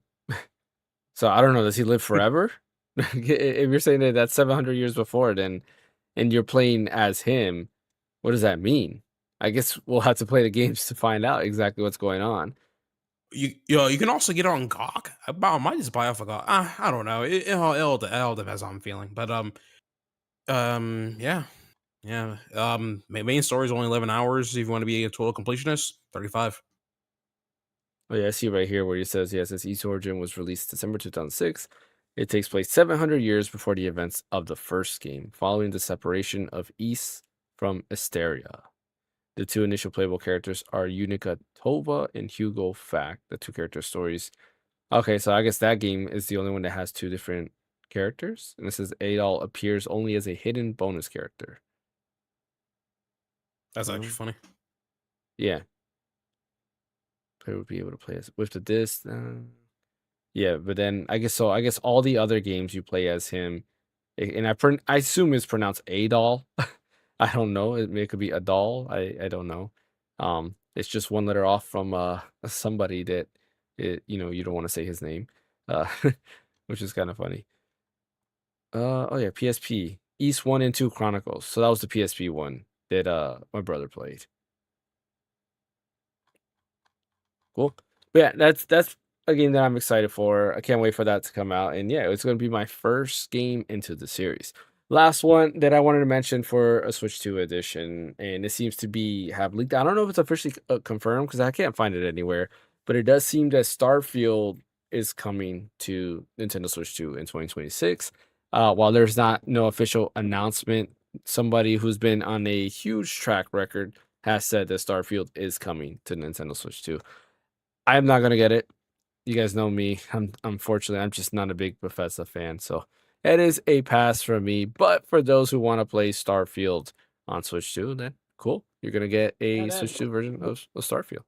So I don't know. Does he live forever? If you're saying that that's 700 years before, then, and you're playing as him, what does that mean? I guess we'll have to play the games to find out exactly what's going on. You can also get it on GOG. I might just buy off of GOG. I don't know. It all depends on I'm feeling. But yeah. Main story is only 11 hours. If you want to be a total completionist, 35. Oh yeah, I see right here where it says East Origin was released December 2006. It takes place 700 years before the events of the first game, following the separation of East from Asteria. The two initial playable characters are Unica Tova and Hugo Fact, the two character stories. Okay, so I guess that game is the only one that has two different characters. And it says Adol appears only as a hidden bonus character. That's actually funny. Yeah. Player would be able to play as with the disc. Yeah, but then I guess all the other games you play as him, and I assume it's pronounced Adol. I don't know. It could be Adol. I don't know. It's just one letter off from somebody that you don't want to say his name, which is kind of funny. Oh yeah, PSP East 1 and 2 Chronicles. So that was the PSP one that my brother played. Cool. But yeah, that's a game that I'm excited for. I can't wait for that to come out. And yeah, it's going to be my first game into the series. Last one that I wanted to mention for a Switch 2 edition, and it seems to have leaked. I don't know if it's officially confirmed because I can't find it anywhere, but it does seem that Starfield is coming to Nintendo Switch 2 in 2026. While there's no official announcement, somebody who's been on a huge track record has said that Starfield is coming to Nintendo Switch 2. I'm not gonna get it. You guys know me. Unfortunately, I'm just not a big Bethesda fan, so it is a pass for me. But for those who want to play Starfield on Switch 2, then cool. You're gonna get a Switch 2 version of Starfield.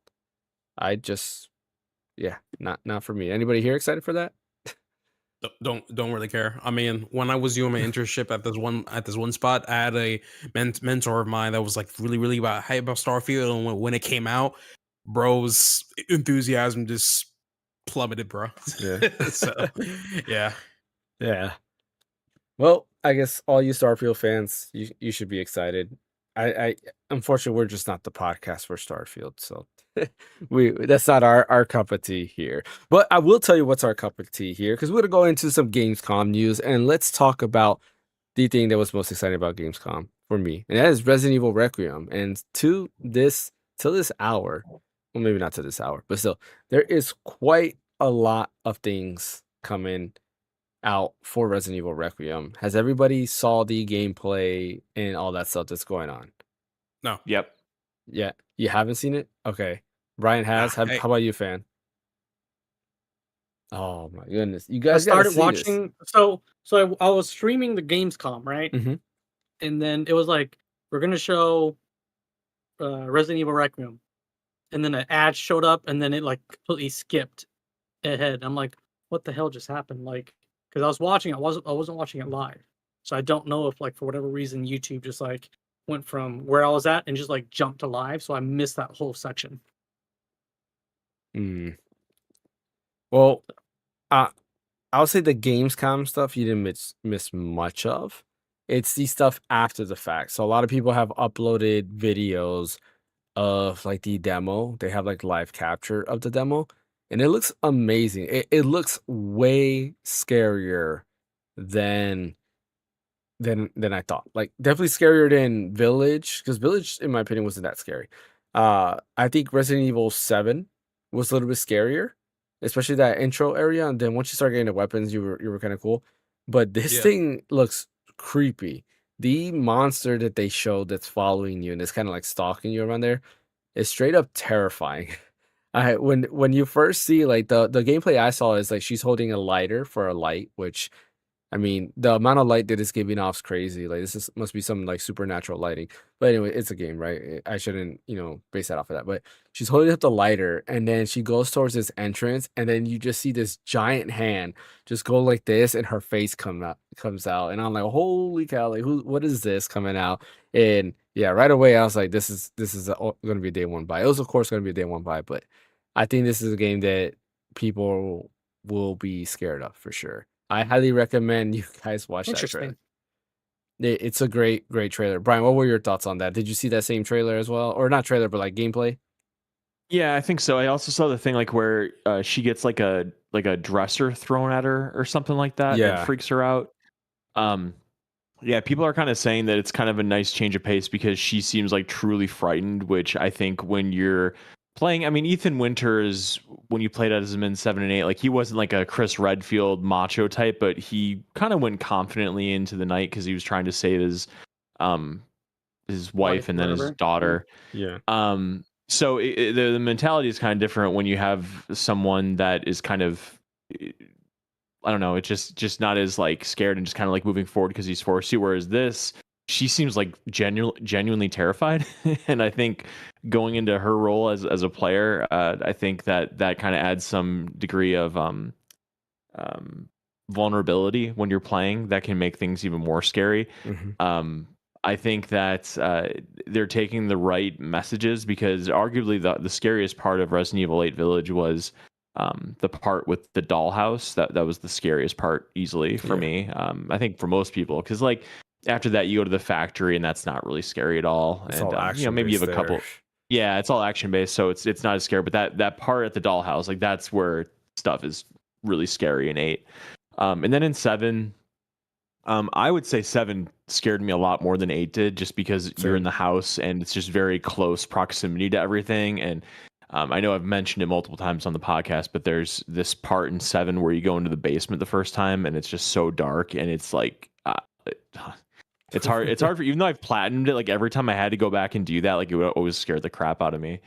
Not for me. Anybody here excited for that? don't really care. I mean, when I was doing my internship at this one spot, I had a mentor of mine that was like really about hype about Starfield, and when it came out, bro's enthusiasm just plummeted, bro. Yeah. So yeah. Yeah. Well, I guess all you Starfield fans, you should be excited. I unfortunately we're just not the podcast for Starfield, so that's not our cup of tea here. But I will tell you what's our cup of tea here, because we're gonna go into some Gamescom news and let's talk about the thing that was most exciting about Gamescom for me, and that is Resident Evil Requiem. And till this hour, well, maybe not to this hour, but still, there is quite a lot of things coming out for Resident Evil Requiem. Has everybody saw the gameplay and all that stuff that's going on? No. Yep. Yeah, you haven't seen it? Okay. Brian has. How about you, fan? Oh my goodness, you guys! I started watching. So I was streaming the Gamescom, right? Mm-hmm. And then it was like, we're gonna show Resident Evil Requiem, and then an ad showed up, and then it like completely skipped ahead. I'm like, what the hell just happened? Like, because I was watching, I wasn't watching it live, so I don't know if like for whatever reason YouTube just like went from where I was at and just like jumped to live, so I missed that whole section. Well, I'll say the Gamescom stuff you didn't miss much of. It's the stuff after the fact. So a lot of people have uploaded videos of like the demo. They have like live capture of the demo, and it looks amazing. It looks way scarier than I thought. Like definitely scarier than Village, because Village, in my opinion, wasn't that scary. I think Resident Evil 7 was a little bit scarier, especially that intro area. And then once you start getting the weapons, you were kind of cool. But this thing looks creepy. The monster that they showed that's following you and it's kind of like stalking you around there is straight up terrifying. When you first see like the gameplay I saw is like she's holding a lighter for a light, which I mean the amount of light that it's giving off is crazy. Like must be some like supernatural lighting. But anyway, it's a game, right? I shouldn't base that off of that. But she's holding up the lighter and then she goes towards this entrance and then you just see this giant hand just go like this and her face comes out and I'm like, holy cow! Like what is this coming out? And yeah, right away I was like, this is going to be a day one buy. It was of course going to be a day one buy, but I think this is a game that people will be scared of for sure. I highly recommend you guys watch that trailer. It's a great trailer. Brian, what were your thoughts on that? Did you see that same trailer as well, or not trailer, but like gameplay? Yeah, I think so. I also saw the thing like where she gets like a dresser thrown at her or something like that. Yeah, that freaks her out. Yeah, people are kind of saying that it's kind of a nice change of pace because she seems like truly frightened, which I think when you're playing, I mean, Ethan Winters, when you played as him in 7 and 8, like he wasn't like a Chris Redfield macho type, but he kind of went confidently into the night because he was trying to save his wife and then his daughter. Yeah. So the mentality is kind of different when you have someone that is kind of, I don't know, it's just not as like scared and just kind of like moving forward because he's forced to. Whereas this, she seems like genuinely terrified, and I think going into her role as a player, I think that kind of adds some degree of vulnerability when you're playing that can make things even more scary. Mm-hmm. I think that they're taking the right messages because arguably the scariest part of Resident Evil 8 Village was the part with the dollhouse. That was the scariest part easily for me. I think for most people, because like after that you go to the factory and that's not really scary at all. It's and all maybe you have a there. couple. Yeah, it's all action based, so it's not as scary. But that part at the dollhouse, like that's where stuff is really scary in 8. And then in 7. I would say 7 scared me a lot more than 8 did, just because you're in the house and it's just very close proximity to everything. And I know I've mentioned it multiple times on the podcast, but there's this part in 7 where you go into the basement the first time and it's just so dark and it's like it's hard. It's hard for, even though I've platinumed it, like every time I had to go back and do that, like it would always scare the crap out of me.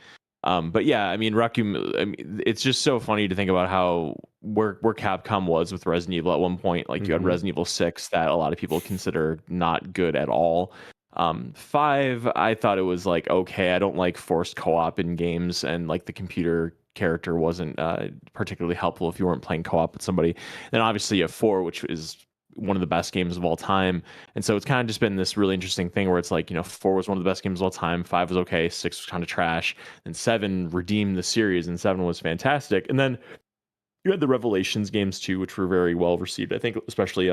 But yeah, I mean, Requiem, it's just so funny to think about how where Capcom was with Resident Evil at one point. Like you had Resident Evil 6 that a lot of people consider not good at all. 5, I thought it was like, okay, I don't like forced co-op in games and like the computer character wasn't particularly helpful if you weren't playing co-op with somebody. Then obviously you have 4, which is one of the best games of all time. And so it's kind of just been this really interesting thing where it's like, 4 was one of the best games of all time, 5 was okay, 6 was kind of trash, and 7 redeemed the series, and 7 was fantastic. And then you had the Revelations games too, which were very well received. I think especially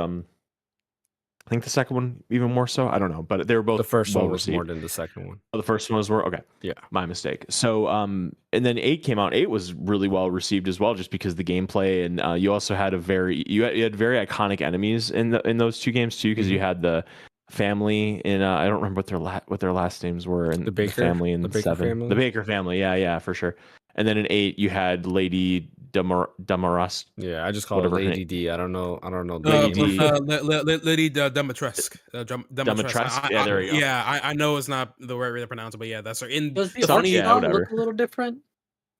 I think the second one even more so. I don't know, but they were both the first well one was received. more than the second one. Oh, the first one was more okay. Yeah, my mistake. So and then 8 came out. 8 was really well received as well, just because the gameplay, and you also had you had very iconic enemies in those 2 games too, because you had the family in I don't remember what their last names were, and the Baker family in the Baker 7, family? the Baker family. Yeah, for sure. And then in 8 you had Lady Damaras. Yeah, I just call her Lady D. I don't know. Lady D. Lady Dimitrescu. Dimitrescu. Yeah, there we go. Yeah, I know it's not the right way to pronounce it, but yeah, that's her. Does the art style look a little different?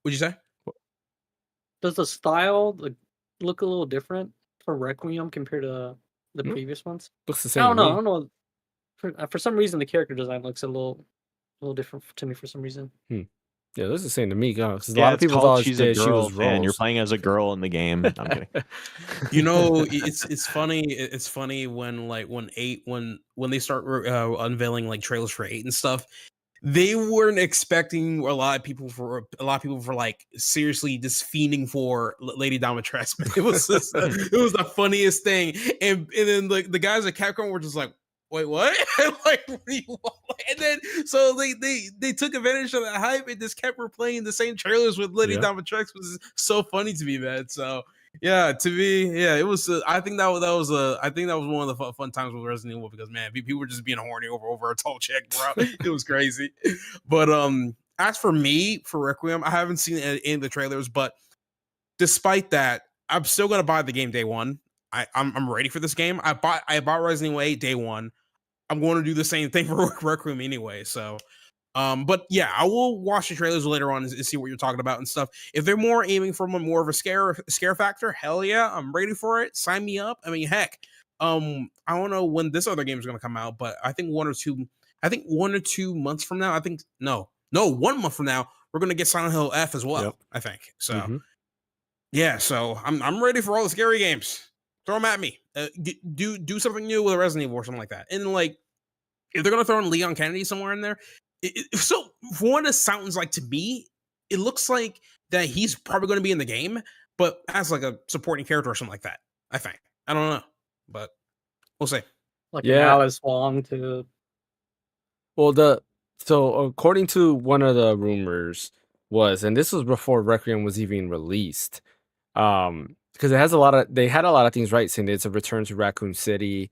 What'd you say? Does the style look a little different for Requiem compared to the previous ones? Looks the same. I don't know. For some reason, the character design looks a little different to me for some reason. Yeah, this is the same to me, because a lot of people thought she was Rose. And you're playing as a girl in the game. I'm kidding. It's funny. It's funny when they start unveiling like trailers for 8 and stuff. They weren't expecting a lot of people for like seriously just fiending for Lady Dimitrescu. It was it was the funniest thing, and then like the guys at Capcom were just like, wait, what? Like, what do you want? And then so they took advantage of that hype and just kept replaying the same trailers with Lady Dimitrescu. Was so funny to me, man. So yeah, to me, yeah, it was. I think that was one of the fun times with Resident Evil, because man, people were just being horny over a tall chick, bro. It was crazy. But as for me, for Requiem, I haven't seen any of the trailers, but despite that, I'm still gonna buy the game day one. I'm ready for this game. I bought Resident Evil 8 day one. I'm going to do the same thing for Requiem anyway. So, but yeah, I will watch the trailers later on and see what you're talking about and stuff. If they're more aiming for more of a scare factor, hell yeah, I'm ready for it. Sign me up. I mean, heck, I don't know when this other game is going to come out, but I think 1 or 2 months from now. 1 month from now, we're going to get Silent Hill F as well. Yep. I think so. Yeah, so I'm ready for all the scary games. Throw them at me. Do something new with Resident Evil or something like that. And like, if they're gonna throw in Leon Kennedy somewhere in there, so for what it sounds like to me, it looks like that he's probably going to be in the game, but as like a supporting character or something like that. I think. I don't know, but we'll see. Like Alice Wong to. Well, so according to one of the rumors was, and this was before Requiem was even released, because they had a lot of things right, saying it's a return to Raccoon City.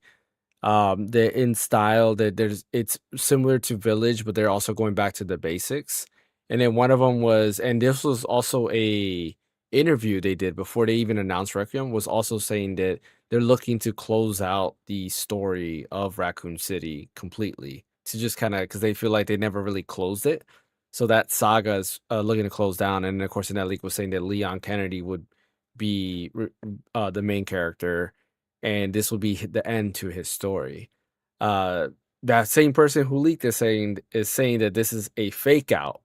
They're in style that it's similar to Village, but they're also going back to the basics. And then one of them was, and this was also a interview they did before they even announced Requiem, was also saying that they're looking to close out the story of Raccoon City completely, to just kind of, because they feel like they never really closed it. So that saga is looking to close down. And of course, in that leak was saying that Leon Kennedy would be the main character, and this will be the end to his story. That same person who leaked is saying that this is a fake out,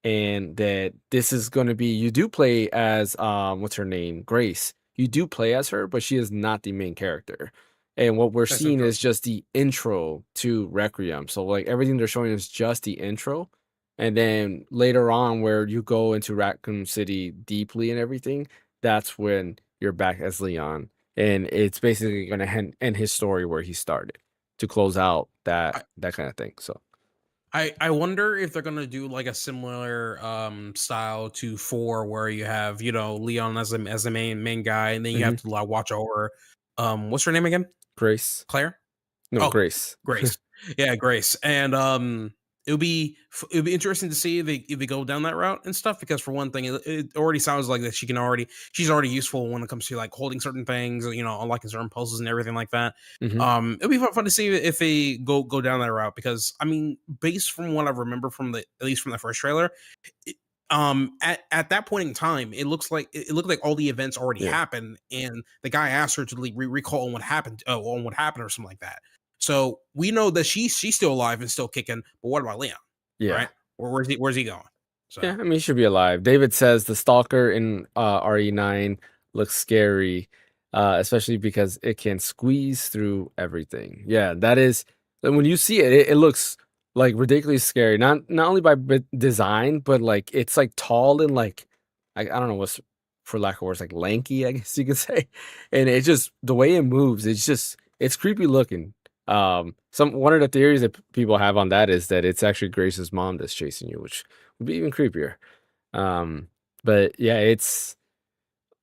and that this is going to be, you do play as what's her name, Grace. You do play as her, but she is not the main character. And what we're seeing is just the intro to Requiem. So like everything they're showing is just the intro. And then later on, where you go into Raccoon City deeply and everything, that's when you're back as Leon. And it's basically going to end his story where he started, to close out that kind of thing. So I wonder if they're going to do like a similar style to 4, where you have, Leon as the main guy, and then you have to watch over what's her name again? Claire? No, Grace. Grace. Yeah, Grace. And it'll be interesting to see if they go down that route and stuff, because for one thing, it already sounds like that she's already useful when it comes to like holding certain things, unlocking certain puzzles and everything like that. It'll be fun to see if they go down that route, because I mean, based from what I remember at least from the first trailer, at that point in time, it looked like all the events already happened, and the guy asked her to recall on what happened or something like that. So we know that she's still alive and still kicking, but what about Leon? Yeah, right? Or where's he going? So. Yeah, I mean, he should be alive. David says the Stalker in RE9 looks scary, especially because it can squeeze through everything. Yeah, that is. When you see it, it looks like ridiculously scary. Not only by design, but like it's like tall and like I don't know what's, for lack of words, like lanky, I guess you could say. And it's just the way it moves. It's creepy looking. One of the theories that people have on that is that it's actually Grace's mom that's chasing you, which would be even creepier. But yeah, it's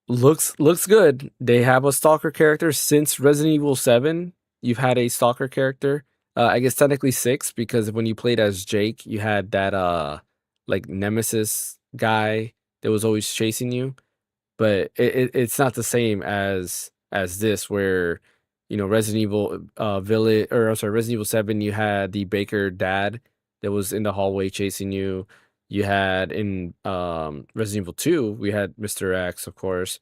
looks good. They have a stalker character since Resident Evil 7. You've had a stalker character. I guess technically 6, because when you played as Jake, you had that like nemesis guy that was always chasing you. But it's not the same as this, where Resident Evil Village, or I'm sorry, Resident Evil 7, you had the Baker dad that was in the hallway chasing you. You had in Resident Evil 2, we had Mr. X, of course.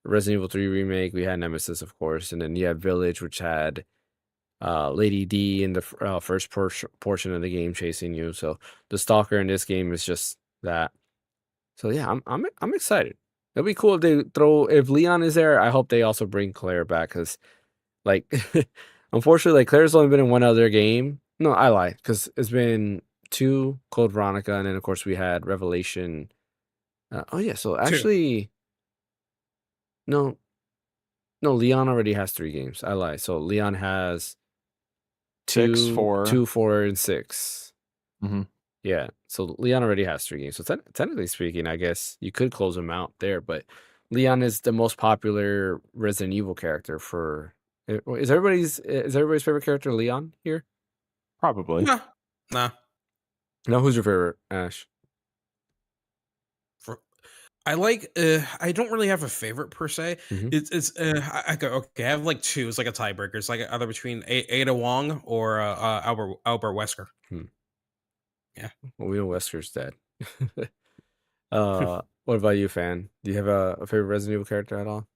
Resident Evil 3 remake, we had Nemesis, of course, and then you had Village, which had Lady D in the first portion of the game chasing you. So the stalker in this game is just that. So yeah, I'm excited. It'd be cool if they if Leon is there. I hope they also bring Claire back, because like unfortunately, like, Claire's only been in one other game. No, I lie, because it's been 2, Code Veronica, and then of course we had Revelation. Oh yeah, so actually, no, Leon already has 3 games. I lie. So Leon has 6, 4, 2, 4, and 6. Mm-hmm. Yeah, so Leon already has 3 games. So technically speaking, I guess you could close him out there. But Leon is the most popular Resident Evil character for. Is everybody's favorite character Leon here? Probably. Nah. No, who's your favorite, Ash? I like. I don't really have a favorite per se. Mm-hmm. It's. I have like 2. It's like a tiebreaker. It's like either between Ada Wong or Albert Wesker. Yeah. Well, we know Wesker's dead. What about you, Fan? Do you have a favorite Resident Evil character at all?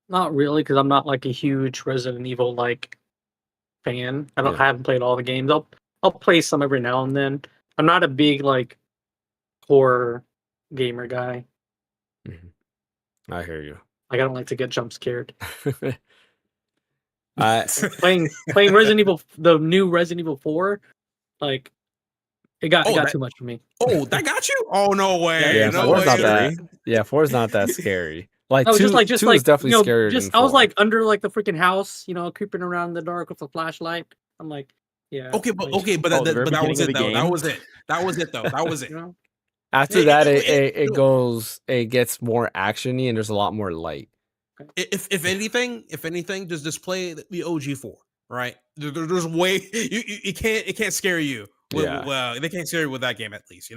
Not really, because I'm not like a huge Resident Evil like fan. I haven't played all the games. I'll play some every now and then. I'm not a big like horror gamer guy. Mm-hmm. I hear you. Like, I don't like to get jump scared. Playing Resident Evil, the new Resident Evil 4, like it got too much for me. Oh, that got you? Oh, no way! Yeah, no 4's way. not that. Yeah, 4's not that scary. Like, no, 2 is definitely scarier than 4. I was like under like the freaking house, creeping around in the dark with a flashlight. I'm like, yeah. Okay, but that was it though. That was it though. That was it. After that, it gets more actiony and there's a lot more light. If anything, just play the OG4, right? There's way it can't scare you. Well, they can't scare you with that game, at least,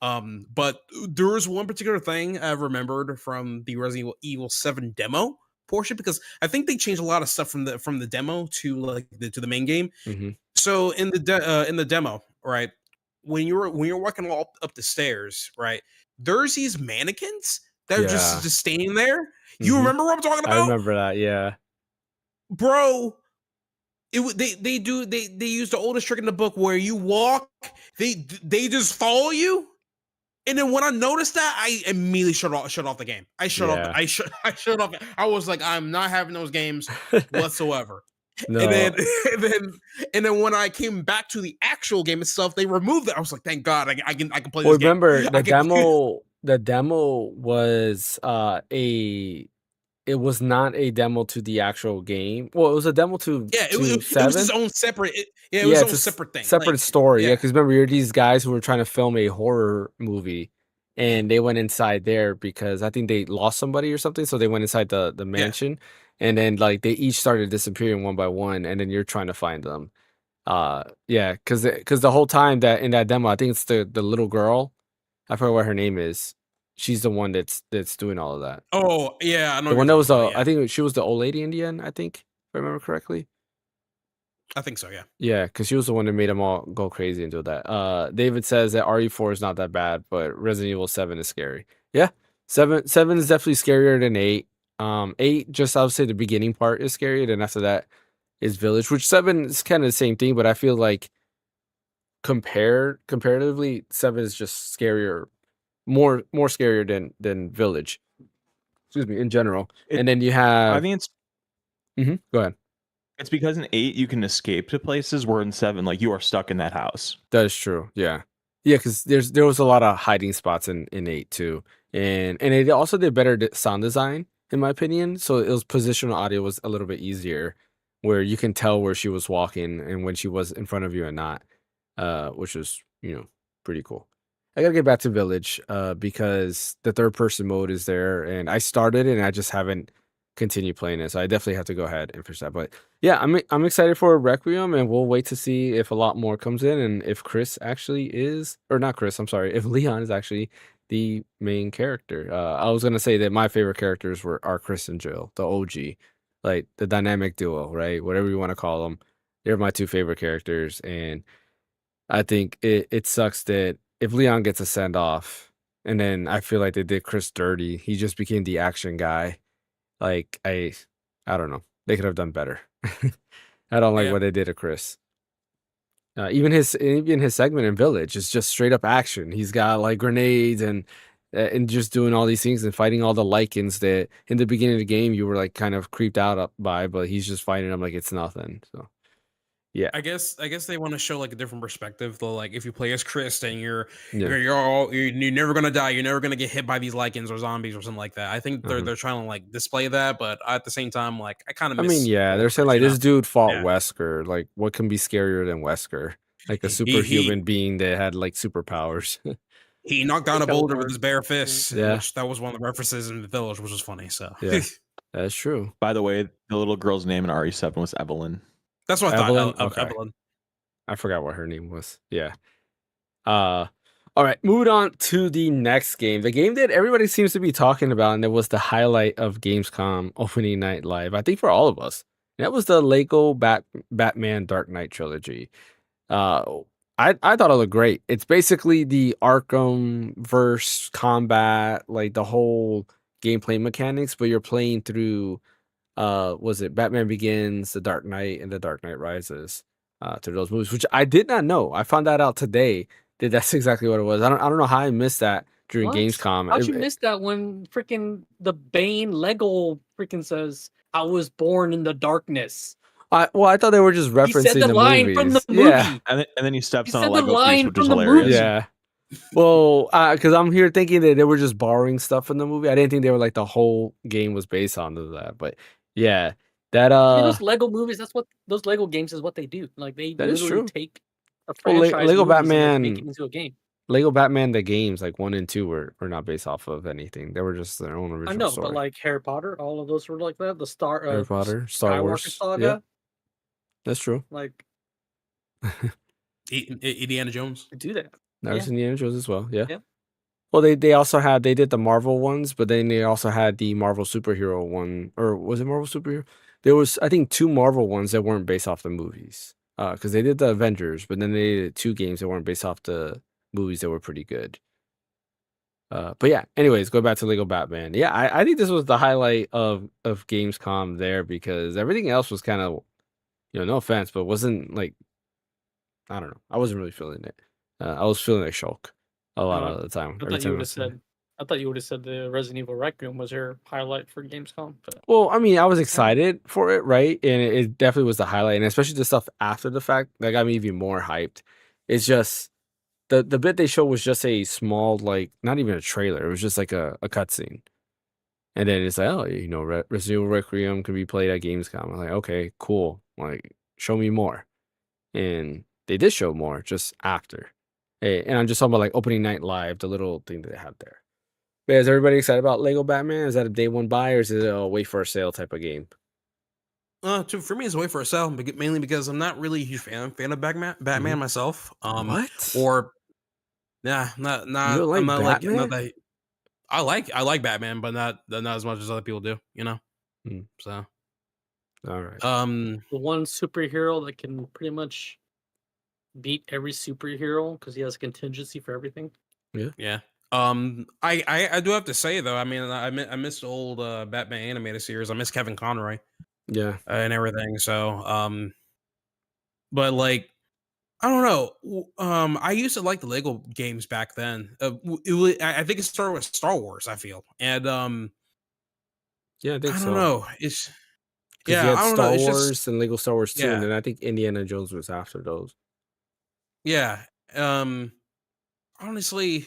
But there was one particular thing I remembered from the Resident Evil 7 demo portion, because I think they changed a lot of stuff from the demo to like to the main game. Mm-hmm. So in the demo, right, when you're walking up the stairs, right, there's these mannequins that are just standing there. Mm-hmm. You remember what I'm talking about? I remember that, yeah, bro. They use the oldest trick in the book where you walk, they just follow you. And then when I noticed that, I immediately shut off the game. I shut off. I was like, I'm not having those games whatsoever. No. And then when I came back to the actual game itself, they removed it. I was like, thank God, I can play this game. Remember the demo? The demo was It was not a demo to the actual game. Well, it was a demo to it was its own separate. It was its own separate thing, separate story. Yeah, because remember, you're these guys who were trying to film a horror movie, and they went inside there because I think they lost somebody or something. So they went inside the mansion, and then like they each started disappearing one by one, and then you're trying to find them. Because the whole time that in that demo, I think it's the little girl. I forget what her name is. She's the one that's doing all of that. Oh yeah, I know the one that was I think she was the old lady in the end. I think, if I remember correctly. I think so. Yeah. Yeah, because she was the one that made them all go crazy into that. David says that RE4 is not that bad, but Resident Evil 7 is scary. Yeah, 7 is definitely scarier than 8. 8, just I would say the beginning part is scarier. Then after that is Village, which 7 is kind of the same thing, but I feel like comparatively, 7 is just scarier, more scarier than Village. Excuse me, in general. And then you have. I think it's. Go ahead. It's because in 8 you can escape to places, where in 7 like you are stuck in that house. That is true. Yeah, because there was a lot of hiding spots in 8 too, and it also did better sound design in my opinion. So it was positional audio was a little bit easier, where you can tell where she was walking and when she was in front of you and not, which was pretty cool. I gotta get back to Village because the third person mode is there, and I started and I just haven't continued playing it. So I definitely have to go ahead and finish that. But yeah, I'm excited for Requiem, and we'll wait to see if a lot more comes in and if Chris actually is, or not Chris, I'm sorry, if Leon is actually the main character. I was gonna say that my favorite characters are Chris and Jill, the OG, like the dynamic duo, right? Whatever you want to call them. They're my two favorite characters, and I think it sucks that if Leon gets a send off, and then I feel like they did Chris dirty. He just became the action guy. Like I don't know. They could have done better. I don't like what they did to Chris. Even his segment in Village is just straight up action. He's got like grenades and just doing all these things and fighting all the Lycans that in the beginning of the game you were like kind of creeped out by, but he's just fighting them like it's nothing. So yeah, I guess they want to show like a different perspective though. Like if you play as Chris, then you're never gonna die. You're never gonna get hit by these Lycans or zombies or something like that. I think they're trying to like display that, but at the same time, like I kind of. I mean, yeah, they're saying like this dude fought Wesker. Like, what can be scarier than Wesker? Like a superhuman being that had like superpowers. He knocked down a boulder with his bare fists. Yeah, which that was one of the references in the Village, which was funny. So yeah, that's true. By the way, the little girl's name in RE7 was Evelyn. That's what I thought. Okay. Evelyn. I forgot what her name was. Yeah. All right, moving on to the next game. The game that everybody seems to be talking about, and it was the highlight of GamesCom opening night live, I think for all of us. And that was the Lego Batman Dark Knight trilogy. I thought it looked great. It's basically the Arkham verse combat, like the whole gameplay mechanics, but you're playing through was it Batman Begins, The Dark Knight, and The Dark Knight Rises, to those movies, which I did not know. I found that out today. That's exactly what it was. I don't know how I missed that during Gamescom. How'd you miss that when freaking the Bane Lego freaking says, "I was born in the darkness"? I thought they were just referencing he said the line movies. from the movie. Yeah, and then he steps on a Lego piece, which is hilarious. Yeah. Well, because I'm here thinking that they were just borrowing stuff from the movie. I didn't think they were like the whole game was based on that, but yeah, that I mean, those Lego movies. That's what those Lego games is what they do. Like they literally take a franchise, Lego Batman, make it into a game. Lego Batman, the games like 1 and 2 were not based off of anything. They were just their own original. I know, story. but like Harry Potter, all of those were like that. The Harry Potter, Star Wars saga. Yeah. That's true. Like Indiana Jones. Do that. Never seen Indiana Jones as well. Yeah. Well, they also had they did the Marvel ones, but then they also had the Marvel superhero one, or was it Marvel superhero? There was I think 2 Marvel ones that weren't based off the movies. Because they did the Avengers, but then they did 2 games that weren't based off the movies that were pretty good. But yeah, anyways, go back to Lego Batman. Yeah, I think this was the highlight of Gamescom there, because everything else was kind of, no offense, but wasn't like, I don't know. I wasn't really feeling it. I was feeling like Shulk a lot of the time. I thought you would have said the Resident Evil Requiem was your highlight for Gamescom. But... Well, I mean, I was excited for it, right? And it definitely was the highlight, and especially the stuff after the fact that got me even more hyped. It's just the bit they showed was just a small, like, not even a trailer. It was just like a cutscene. And then it's like, oh, Resident Evil Requiem can be played at Gamescom. I'm like, okay, cool. Like, show me more. And they did show more just after. And I'm just talking about like opening night live, the little thing that they have there. But is everybody excited about Lego Batman? Is that a day one buy, or is it a wait for a sale type of game? For me, it's a wait for a sale, mainly because I'm not really a huge fan of Batman myself. What? Or not. You don't like I'm not Batman? like. I like Batman, but not as much as other people do. So. All right. The one superhero that can pretty much beat every superhero because he has a contingency for everything. Yeah. I do have to say though, I mean, I miss the old Batman animated series. I miss Kevin Conroy. Yeah. And everything. So, but like, I don't know. I used to like the Lego games back then. I think it started with Star Wars. I feel, and Yeah, I think I don't so. know. It's Because you had I don't know. Star It's just Wars and Lego Star Wars 2, and yeah, then I think Indiana Jones was after those. yeah. Um, honestly,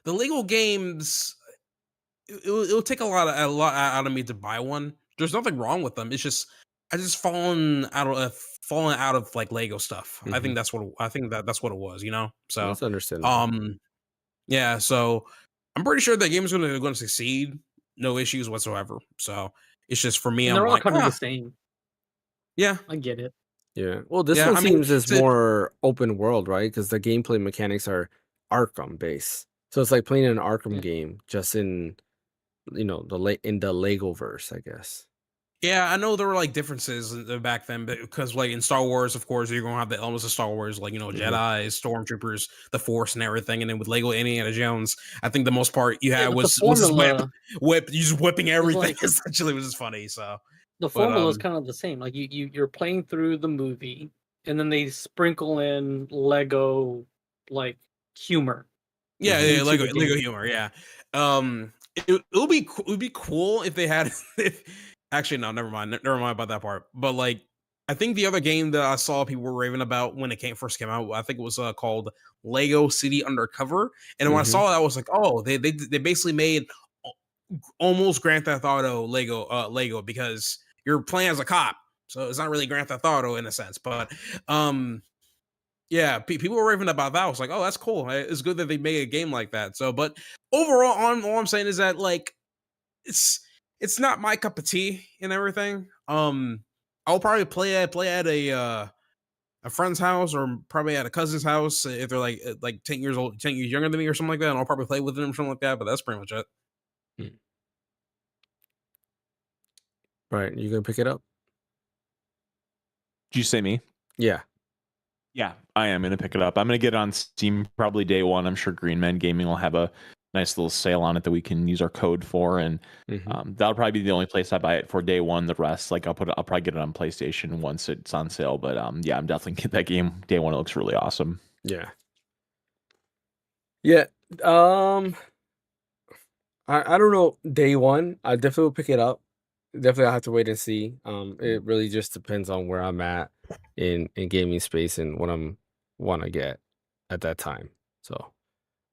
the Lego games it'll take a lot out of me to buy one. There's nothing wrong with them. It's just I just fallen out of like Lego stuff. I think Mhm. that's what it was, you know. So That's understandable. um yeah, so I'm pretty sure that game is gonna succeed, no issues whatsoever. So it's just for me, And I'm they're all like kind of the same. yeah, I get it. Yeah. Well, this yeah. one I mean, seems is more open world, right? Because the gameplay mechanics are Arkham based. So it's like playing an Arkham Yeah. game just in in the Lego verse, I guess. yeah, I know there were like differences back then, but because like in Star Wars, of course, you're gonna have the elements of Star Wars, like Mhm. Jedi, stormtroopers, the Force, and everything. And then with Lego Indiana Jones, I think the most part you Yeah, had but the was this formula you just whipping is everything. like Essentially, which is funny. So, the but formula is kind of the same. Like you're playing through the movie, and then they sprinkle in Lego like humor yeah, Mhm. yeah, into the Lego game. humor, yeah. It would be cool if they had. If, actually, no, never mind about that part. But like, I think the other game that I saw people were raving about when it first came out, I think it was called Lego City Undercover. And when I Mhm. saw that, I was like, oh, they basically made almost Grand Theft Auto Lego because you're playing as a cop, so it's not really Grand Theft Auto in a sense, but um yeah, people were raving about that. I was like, "Oh, that's cool. It's good that they made a game like that." So, but overall, all I'm saying is that like it's it's not my cup of tea and everything. I'll probably play at a friend's house or probably at a cousin's house if they're like 10 years old, 10 years younger than me or something like that. And I'll probably play with them or something like that. But that's pretty much it. Mm. Right. You gonna pick it up? Did you say me? Yeah. Yeah, I am gonna pick it up. I'm gonna get it on Steam probably day one. I'm sure Green Men Gaming will have a nice little sale on it that we can use our code for, and Mhm. that'll probably be the only place I buy it for day one. The rest, like I'll probably get it on PlayStation once it's on sale. But yeah, I'm definitely get that game day one. It looks really awesome. Yeah. Yeah. Um. I don't know. Day one, I definitely will pick it up. Definitely, I have to wait and see. It really just depends on where I'm at in gaming space and what I'm want to get at that time. So,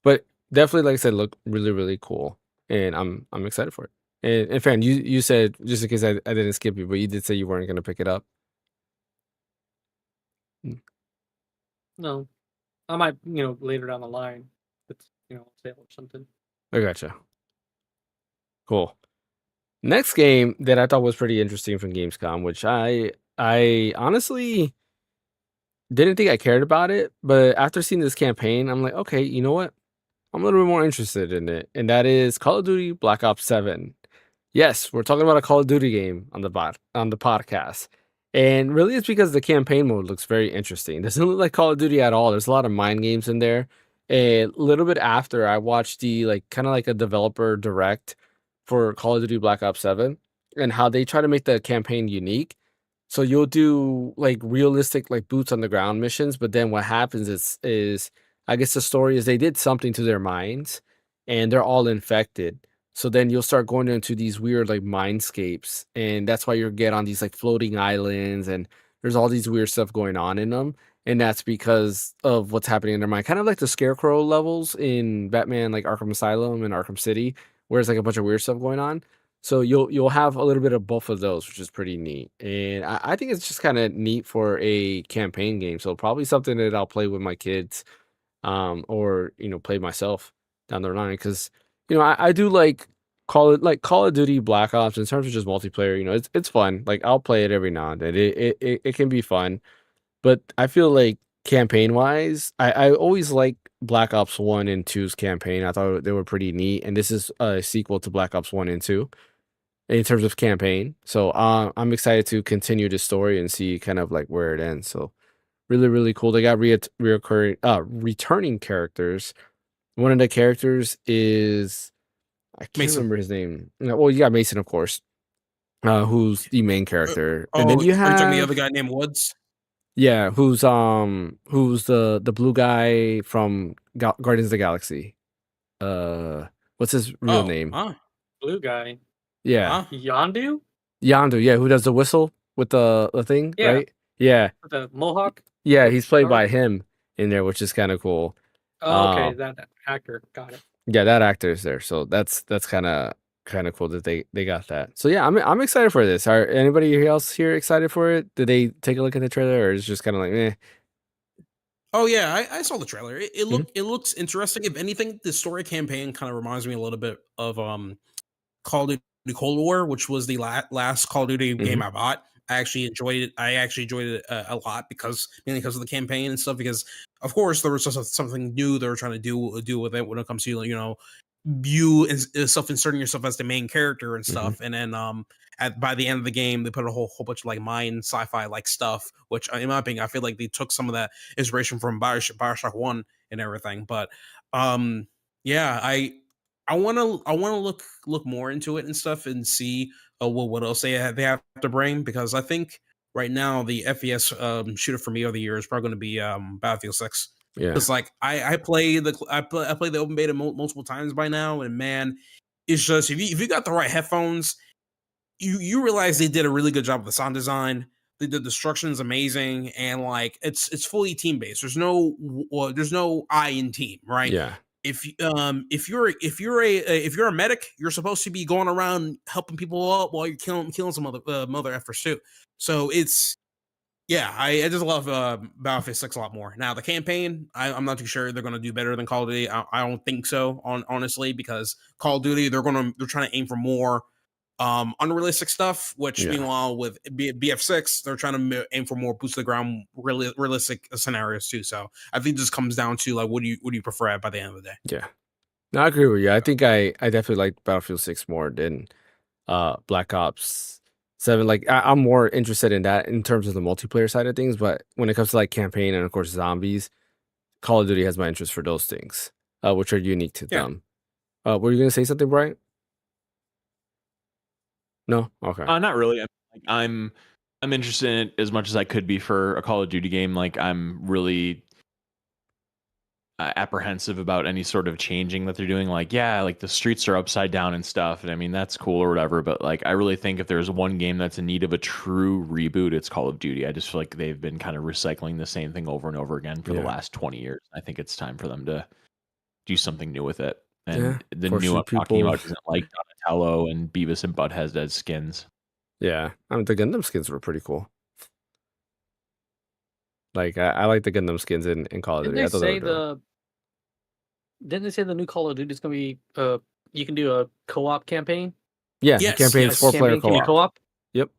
but definitely, like I said, look really really cool, and I'm excited for it. And fan, you said just in case I didn't skip you, but you did say you weren't gonna pick it up. Mm, No, I might later down the line. It's sale or something. I gotcha. Cool. Next game that I thought was pretty interesting from Gamescom, which I honestly didn't think I cared about it, but after seeing this campaign, I'm like, okay, you know what? I'm a little bit more interested in it, and that is Call of Duty Black Ops 7. Yes, we're talking about a Call of Duty game on the podcast. And really it's because the campaign mode looks very interesting. It doesn't look like Call of Duty at all. There's a lot of mind games in there. A little bit after I watched the like kind of like a developer direct for Call of Duty Black Ops 7 and how they try to make the campaign unique. So you'll do like realistic like boots on the ground missions, but then what happens is I guess the story is they did something to their minds and they're all infected. So then you'll start going into these weird like mindscapes, and that's why you get on these like floating islands, and there's all these weird stuff going on in them, and that's because of what's happening in their mind. Kind of like the Scarecrow levels in Batman, like Arkham Asylum and Arkham City, where it's like a bunch of weird stuff going on. So you'll have a little bit of both of those, which is pretty neat, and I think it's just kind of neat for a campaign game. So probably something that I'll play with my kids, or play myself down the line because I do like Call of Duty Black Ops in terms of just multiplayer. It's fun. Like I'll play it every now and then. It can be fun, but I feel like campaign wise, I always like Black Ops 1 and 2's campaign. I thought they were pretty neat, and this is a sequel to Black Ops 1 and 2 in terms of campaign. So I'm excited to continue the story and see kind of like where it ends. So really, really cool. They got returning characters. One of the characters is I can't Mason. remember his name. Well, you got Mason, of course, who's the main character, and Oh, then you are you talking the other have guy named Woods? Yeah, who's the blue guy from Guardians of the Galaxy? What's his real Oh, name? Blue guy. Yeah, Yondu? Yondu. Yeah, who does the whistle with the thing, Yeah. right? Yeah, With the mohawk? yeah, Or he's played by scarf? him in there, which is kind of cool. Oh, okay, that actor. Got it. Yeah, that actor is there, so that's kind of cool that they got that. So yeah, I'm excited for this. Are anybody else here excited for it? Did they take a look at the trailer, or is it just kind of like, eh? Oh yeah, I saw the trailer. It Mhm. it looks interesting. If anything, the story campaign kind of reminds me a little bit of Call of Duty Cold War, which was the last Call of Duty game I bought. I actually enjoyed it. I actually enjoyed it a lot mainly because of the campaign and stuff. Because of course there was just something new they were trying to do with it when it comes to you self-inserting yourself as the main character and stuff. And then by the end of the game they put a whole bunch of like mind sci-fi like stuff, which in my opinion I feel like they took some of that inspiration from Bioshock 1 and everything. But yeah, I want to look more into it and stuff and see what else they have to bring, because I think right now the FPS shooter for me of the year is probably going to be Battlefield 6. Yeah, Because like I play the open beta multiple times by now, and man, it's just if you got the right headphones, you realize they did a really good job with the sound design. The destruction is amazing, and like it's fully team based. There's no I in team, right? yeah, If you're a medic, you're supposed to be going around helping people up while you're killing some mother effers too. So it's yeah, I just love Battlefield 6 a lot more. Now the campaign, I'm not too sure they're going to do better than Call of Duty. I don't think so, honestly, because Call of Duty they're trying to aim for more unrealistic stuff. Which yeah, meanwhile with BF6 they're trying to aim for more boots to the ground realistic scenarios too. So I think this comes down to like what do you prefer by the end of the day? yeah. No, I agree with you. I think I definitely like Battlefield 6 more than Black Ops 7. Like I'm more interested in that in terms of the multiplayer side of things, but when it comes to like campaign and of course zombies, Call of Duty has my interest for those things, which are unique to Yeah. them. Were you gonna say something, Brian? No? Okay. Not really. I'm interested in it as much as I could be for a Call of Duty game. Like I'm really apprehensive about any sort of changing that they're doing. Like, yeah, like the streets are upside down and stuff, and I mean that's cool or whatever. But like, I really think if there's one game that's in need of a true reboot, it's Call of Duty. I just feel like they've been kind of recycling the same thing over and over again for the last 20 years. I think it's time for them to do something new with it. And the new I'm talking about isn't like Donatello and Beavis and Butthead as skins. Yeah, I mean the Gundam skins were pretty cool. Like I like the Gundam skins in Call of Duty. Didn't they say the new Call of Duty is gonna be you can do a co-op campaign? Yeah, Yes, the campaign's yes. 4-player Can be co-op. co-op? Yep.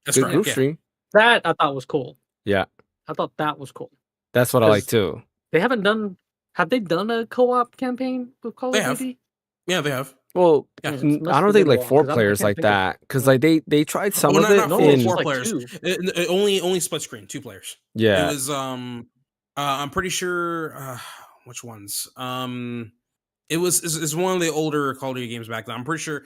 That's Good right. group Yeah. stream. That I thought was cool. Yeah, I thought that was cool. that's what I like too. They haven't done. Have they done a co-op campaign with Call They of have. Duty? Yeah, they have. Well, Yeah. I don't think like 4 players like that, because like they tried some of it. Not in 4 like players. 2. Only split screen, 2 players. Yeah, It was I'm pretty sure which ones. It's one of the older Call of Duty games back then. I'm pretty sure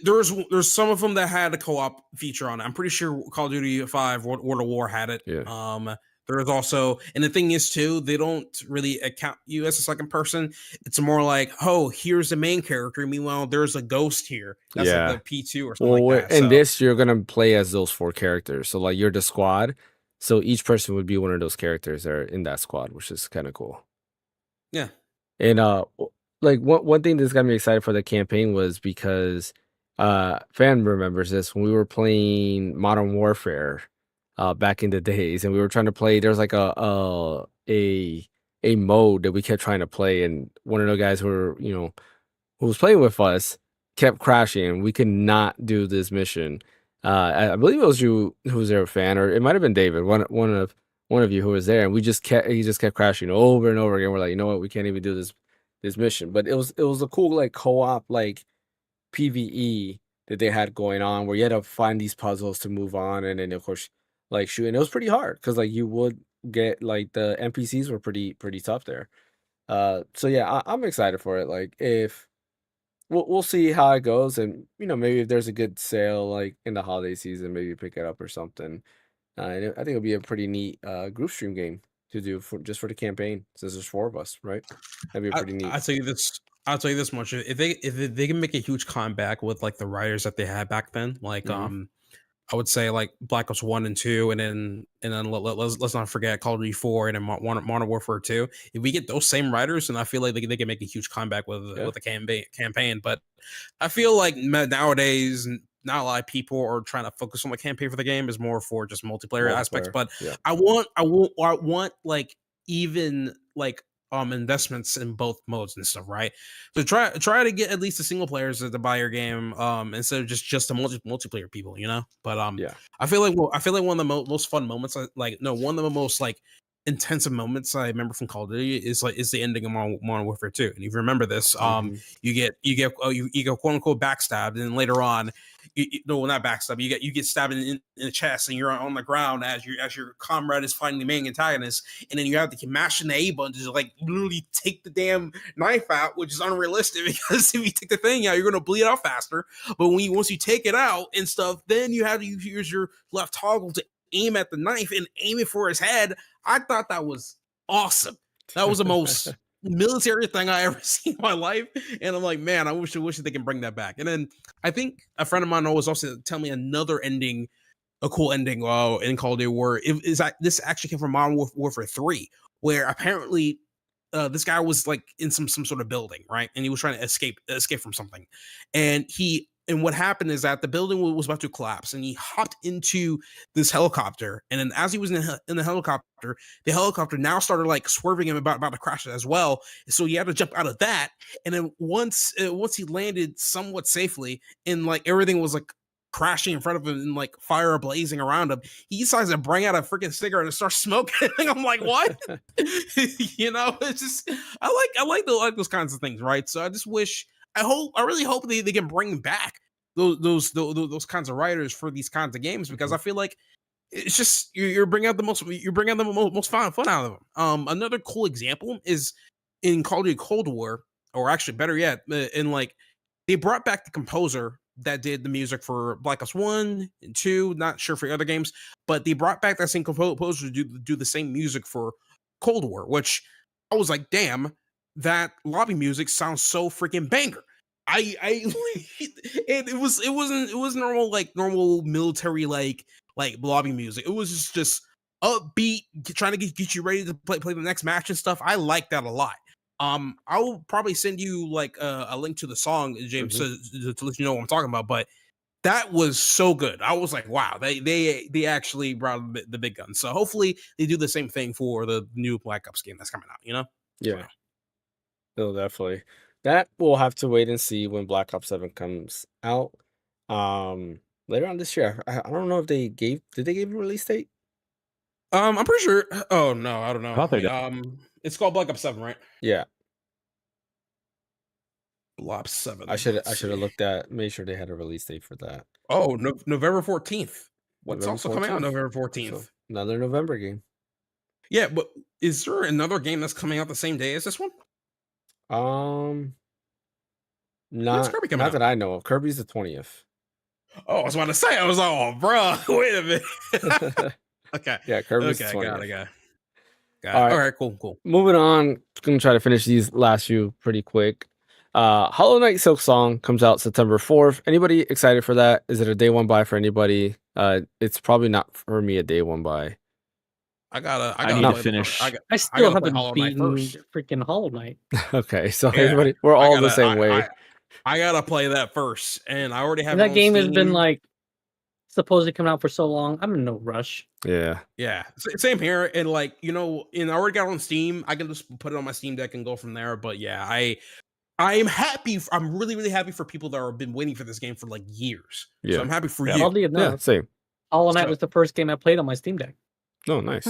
there's some of them that had a co-op feature on it. I'm pretty sure Call of Duty 5 World of War had it. Yeah. There is also, and the thing is too, they don't really account you as a second person. It's more like, oh, here's the main character. Meanwhile, there's a ghost here. That's like the P2 or something like that. And this you're gonna play as those 4 characters. So like you're the squad. So each person would be one of those characters that are in that squad, which is kind of cool. Yeah. And like one thing that's got me excited for the campaign was because Fan remembers this when we were playing Modern Warfare back in the days, and we were trying to play. There's like a mode that we kept trying to play, and one of the guys who was playing with us kept crashing, and we could not do this mission. I believe it was you who was there, Fan, or it might have been David, one of you who was there, and he just kept crashing over and over again. We're like, you know what, we can't even do this mission. But it was a cool like co-op like PvE that they had going on, where you had to find these puzzles to move on, and then of course like shoot. And it was pretty hard because like you would get like the NPCs were pretty tough there. So yeah, I'm excited for it. Like if we'll see how it goes, and maybe if there's a good sale like in the holiday season, maybe pick it up or something. I think it'll be a pretty neat group stream game to do just for the campaign, since there's 4 of us, right? That'd be pretty neat. I'll tell you this. I'll tell you this much: if they can make a huge comeback with like the writers that they had back then, like I would say like Black Ops 1 and 2, and then let's not forget Call of Duty 4 and then Modern Warfare 2. If we get those same writers, then I feel like they can make a huge comeback with the campaign. But I feel like nowadays, not a lot of people are trying to focus on the campaign for the game. Is more for just multiplayer aspects. But I want like even like investments in both modes and stuff, right? So try to get at least the single players to buy your game instead of just the multiplayer people, you know. But I feel like one of the most fun moments, one of the most like intensive moments I remember from Call of Duty is the ending of Modern Warfare 2. And if you remember this, you get quote unquote backstabbed, and then later on, not backstab, you get stabbed in the chest, and you're on the ground as your comrade is fighting the main antagonist, and then you have to keep mashing the A button to like literally take the damn knife out, which is unrealistic because if you take the thing out, you're gonna bleed out faster. But once you take it out and stuff, then you have to use your left toggle to aim at the knife and aim it for his head. I thought that was awesome. That was the most military thing I ever seen in my life, and I'm like, man, I wish that they can bring that back. And then I think a friend of mine was also telling me another ending, a cool ending in Call of Duty where this actually came from Modern Warfare 3, where apparently this guy was like in some sort of building, right, and he was trying to escape from something, and what happened is that the building was about to collapse, and he hopped into this helicopter. And then as he was in the helicopter now started like swerving him about to crash it as well. So he had to jump out of that. And then once he landed somewhat safely, and like everything was like crashing in front of him and like fire blazing around him, he decides to bring out a freaking cigarette and start smoking. I'm like, what? You know, it's just I like those kinds of things, right? So I just wish. I really hope they can bring back those kinds of writers for these kinds of games, because I feel like it's just you're bringing out the most fun out of them. Another cool example is in Call of Duty Cold War, or actually better yet, in like they brought back the composer that did the music for Black Ops 1 and 2. Not sure for other games, but they brought back that same composer to do the same music for Cold War, which I was like, damn. That lobby music sounds so freaking banger. It wasn't normal military like lobby music. It was just upbeat, trying to get you ready to play the next match and stuff. I like that a lot. I'll probably send you like a link to the song, James, to let you know what I'm talking about. But that was so good. I was like, wow, they actually brought the big guns. So hopefully they do the same thing for the new Black Ops game that's coming out. You know? Yeah. No, definitely. That we'll have to wait and see when Black Ops 7 comes out. Later on this year. I don't know if did they give a release date? I'm pretty sure. Oh no, I don't know. I thought they did. It's called Black Ops 7, right? Yeah. Black Ops 7. I should have made sure they had a release date for that. Oh, November 14th. What's November also 14th. coming out November 14th? So, another November game. Yeah, but is there another game that's coming out the same day as this one? Not that I know of. Kirby's the 20th. Oh, I was about to say. I was like, oh, bro, wait a minute. Okay. Yeah, Kirby's the 20th. Got it. All right, cool. Moving on, gonna try to finish these last few pretty quick. Hollow Knight Silk Song comes out September 4th. Anybody excited for that? Is it a day one buy for anybody? It's probably not for me a day one buy. I need to finish. I still haven't beaten freaking Hollow Knight. Okay, so everybody, we're all the same way. I gotta play that first, and I already have. That game has been like supposedly coming out for so long. I'm in no rush. Yeah. Same here, and like and I already got it on Steam. I can just put it on my Steam Deck and go from there. But yeah, I'm happy. I'm really, really happy for people that have been waiting for this game for like years. Yeah. So I'm happy for you. Oddly enough, yeah, same. Hollow Knight was the first game I played on my Steam Deck. Oh, nice.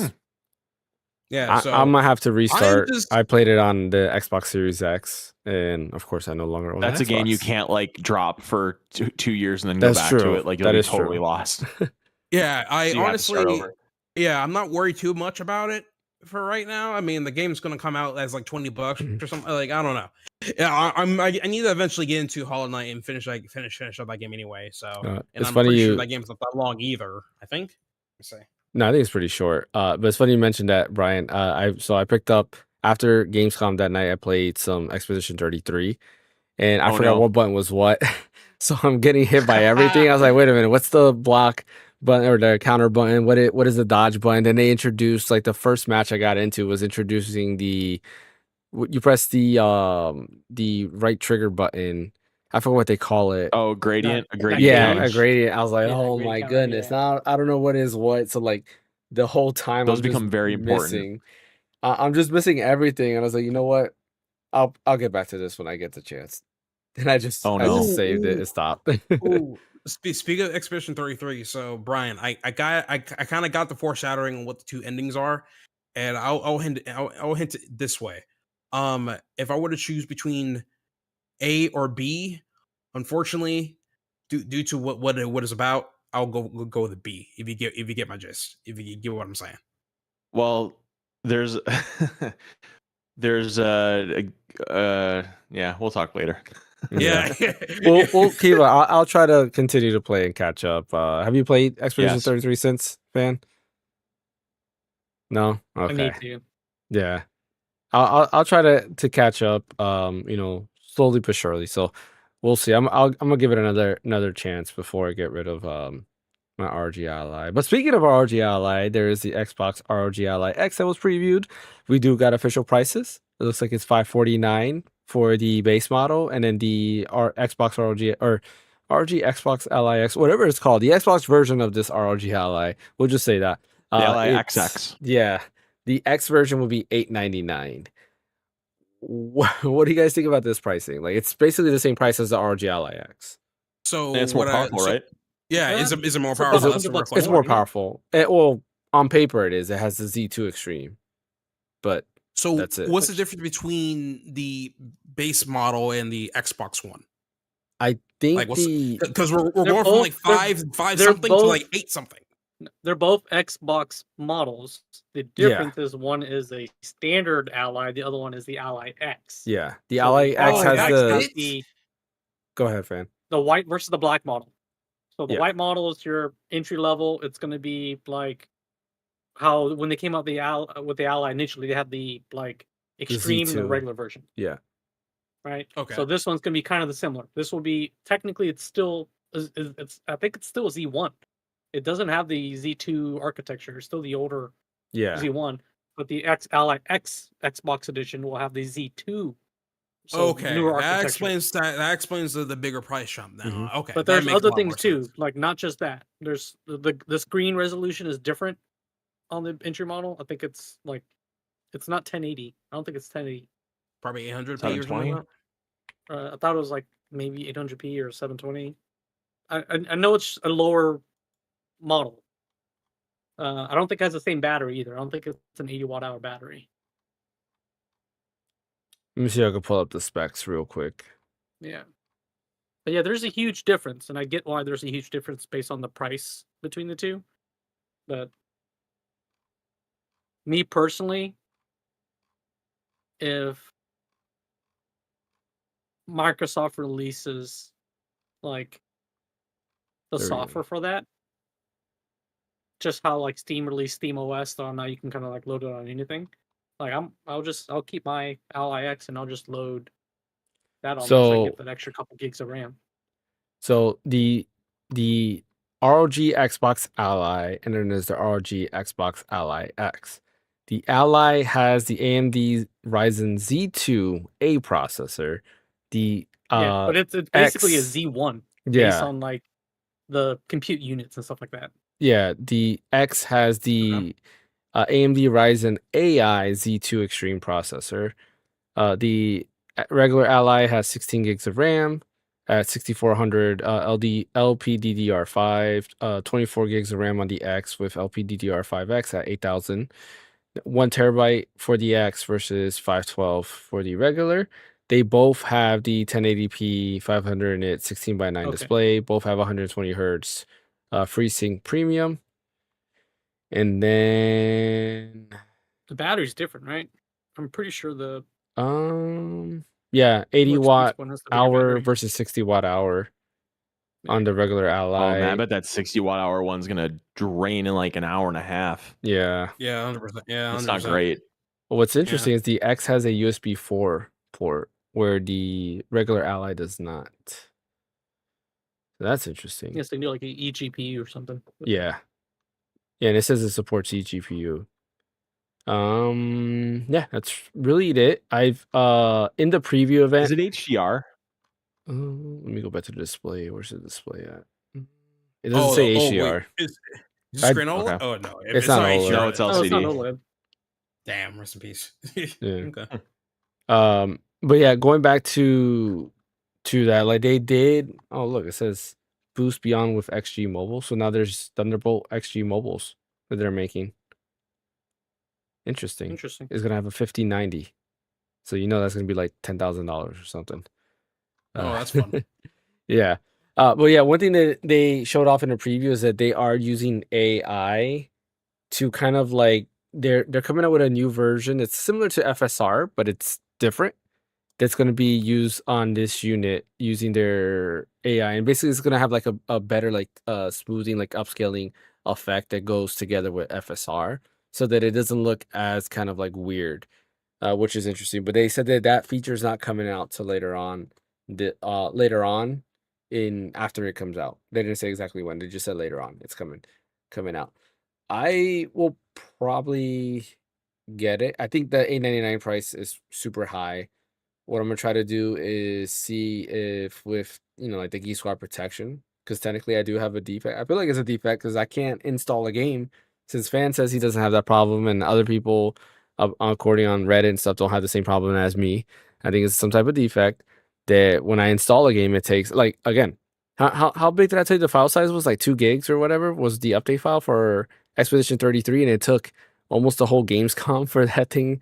Yeah, so I might have to restart. I played it on the Xbox Series X, and of course, I no longer own. That's an a game you can't like drop for 2 years and then go back to it. Like you'll be totally lost. Yeah, I honestly, I'm not worried too much about it for right now. I mean, the game's going to come out as like $20 or something. Like I don't know. Yeah, I need to eventually get into Hollow Knight and finish up that game anyway. So, and it's I'm funny pretty sure that game's not that long either. I think. Let's see. No, I think it's pretty short. But it's funny you mentioned that, Brian. I picked up after Gamescom that night. I played some Expedition 33, and I forgot what button was what. So I'm getting hit by everything. I was like, wait a minute, what's the block button or the counter button? What is the dodge button? Then they introduced, like, the first match I got into was introducing you press the right trigger button. I forget what they call it. Oh, gradient, a gradient. Yeah, gauge. a gradient. I was like, Yeah, oh my counter, goodness. yeah. Now I don't know what is what. So like the whole time Those I'm become just very important. missing. I'm just missing everything, and I was like, you know what? I'll get back to this when I get the chance. And I just saved it and stopped. Speak of Expedition 33. So Brian, I kind of got the foreshadowing on what the two endings are, and I'll hint it this way. If I were to choose between A or B, unfortunately, due to what it is about, I'll go with the B. If you get my gist, if you get what I'm saying. Well, there's yeah, we'll talk later. Yeah. We'll keep it. I'll try to continue to play and catch up. Have you played Expedition 33 since, Fan? No? Okay. I need to. Yeah. I'll try to catch up, slowly but surely. So we'll see. I'm gonna give it another chance before I get rid of my ROG Ally. But speaking of ROG Ally, there is the Xbox ROG Ally X that was previewed. We do got official prices. It looks like it's $549 for the base model, and then the Xbox ROG or ROG Xbox Ally X, whatever it's called, the Xbox version of this ROG Ally. We'll just say that. The Ally XX. Yeah. The X version will be $899. What do you guys think about this pricing? Like, it's basically the same price as the ROG Ally X. So and it's more powerful, right? Yeah, is it more powerful? It's more powerful. Well, on paper it is. It has the Z2 Extreme, but so that's it. What's the difference between the base model and the Xbox One? I think because we're going from like five something to like 8 something. They're both Xbox models. The difference is one is a standard Ally, the other one is the Ally X. Yeah, the Ally X has the. Go ahead, Fan. The white versus the black model. So the white model is your entry level. It's going to be like how when they came out with the Ally initially, they had the like extreme and the regular version. Yeah. Right. Okay. So this one's going to be kind of the similar. This will be technically it's still I think it's still Z1. It doesn't have the Z2 architecture. It's still the older Z1, but the Ally X Xbox edition will have the Z2. So that explains the bigger price jump now. Mm-hmm. Okay, but there's other things too, like not just that. There's the screen resolution is different on the entry model. I think it's like it's not 1080. I don't think it's 1080. Probably 800p or something like that. I thought it was like maybe 800p or 720. I know it's a lower model. I don't think it has the same battery either. I don't think it's an 80 watt-hour battery. Let me see if I can pull up the specs real quick. Yeah. But yeah, there's a huge difference, and I get why there's a huge difference based on the price between the two. But me personally, if Microsoft releases like the software for that, just how like Steam released Steam OS, so now you can kind of like load it on anything. Like I'll keep my Ally X and I'll just load that on there so I get that extra couple gigs of RAM. So the ROG Xbox Ally, and then there's the ROG Xbox Ally X. The Ally has the AMD Ryzen Z2A processor. But it's basically a Z1 based on like the compute units and stuff like that. Yeah, the X has the AMD Ryzen AI Z2 Extreme processor. The regular Ally has 16 gigs of RAM at 6400 LPDDR5, 24 gigs of RAM on the X with LPDDR5X at 8000. 1 terabyte for the X versus 512 for the regular. They both have the 1080p 500 nit 16:9 display. Both have 120 hertz FreeSync Premium. And then the battery's different, right? I'm pretty sure 80 watt hour versus 60 watt hour. on the regular Oh man, I Ally. bet that 60 watt hour one's gonna drain in like an hour and a half. Yeah. Yeah, 100%. Yeah, 100%. It's not great. What's interesting is the X has a USB 4 port where the regular Ally does not. So that's interesting. Yes, they do like an eGPU or something. Yeah. Yeah, and it says it supports eGPU. Yeah, that's really it. I've in the preview event. Is it HDR? Let me go back to the display. Where's the display at? It doesn't say HDR. Is it screen OLED? Okay. Oh no, It's not OLED. No, it's No, it's not LCD. OLED. Damn, rest in peace. Yeah. Okay. But yeah, going back to that, like they did. Oh, look, it says boost beyond with XG mobile. So now there's Thunderbolt XG mobiles that they're making. Interesting. It's gonna have a 1590. So you know that's gonna be like $10,000 or something. Oh, that's fun. Yeah. But yeah, one thing that they showed off in the preview is that they are using AI to kind of like they're coming out with a new version. It's similar to FSR, but it's different. That's going to be used on this unit using their AI, and basically it's going to have like a better like smoothing, like upscaling effect that goes together with FSR, so that it doesn't look as kind of like weird, which is interesting. But they said that that feature is not coming out till later on, later on in after it comes out. They didn't say exactly when. They just said later on it's coming out. I will probably get it. I think the $899 price is super high. What I'm gonna try to do is see if with like the GamesCom protection, because technically I do have a defect. I feel like it's a defect because I can't install a game since Fan says he doesn't have that problem, and other people, according on Reddit and stuff, don't have the same problem as me. I think it's some type of defect that when I install a game, it takes like again, how big did I tell you the file size was? Like 2 gigs or whatever was the update file for Expedition 33, and it took almost the whole GamesCom for that thing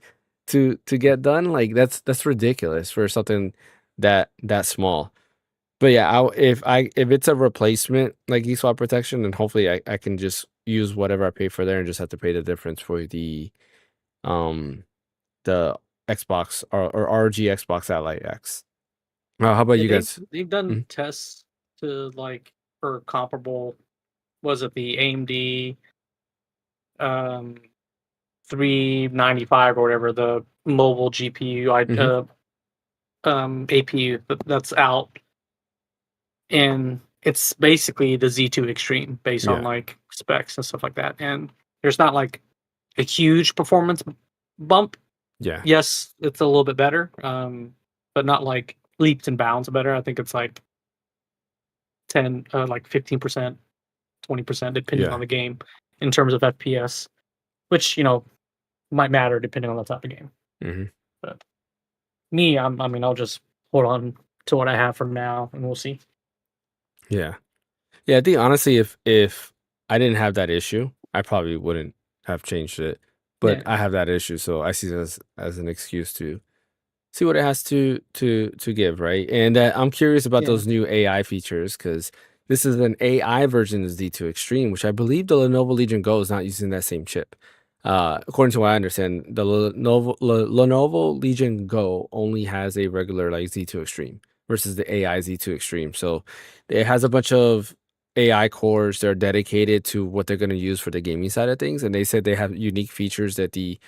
to get done. Like that's ridiculous for something that small. But yeah, if it's a replacement like eSwap protection, then hopefully I can just use whatever I pay for there and just have to pay the difference for the Xbox or ROG Xbox Ally X. How about you guys? They've done tests to like for comparable. Was it the AMD 395 or whatever, the mobile GPU APU that's out, and it's basically the Z2 Extreme based on like specs and stuff like that, and there's not like a huge performance bump. Yes, it's a little bit better, but not like leaps and bounds better. I think it's like 15%, 20%, depending on the game in terms of FPS, which might matter depending on the type of game. But me, I'll just hold on to what I have for now, and we'll see. Yeah, I think honestly, if I didn't have that issue, I probably wouldn't have changed it. But I have that issue, so I see this as an excuse to see what it has to give, right? And I'm curious about those new AI features because this is an AI version of Z2 Extreme, which I believe the Lenovo Legion Go is not using that same chip. According to what I understand, the Lenovo Legion Go only has a regular like Z2 Extreme versus the AI Z2 Extreme. So it has a bunch of AI cores that are dedicated to what they're going to use for the gaming side of things, and they said they have unique features that the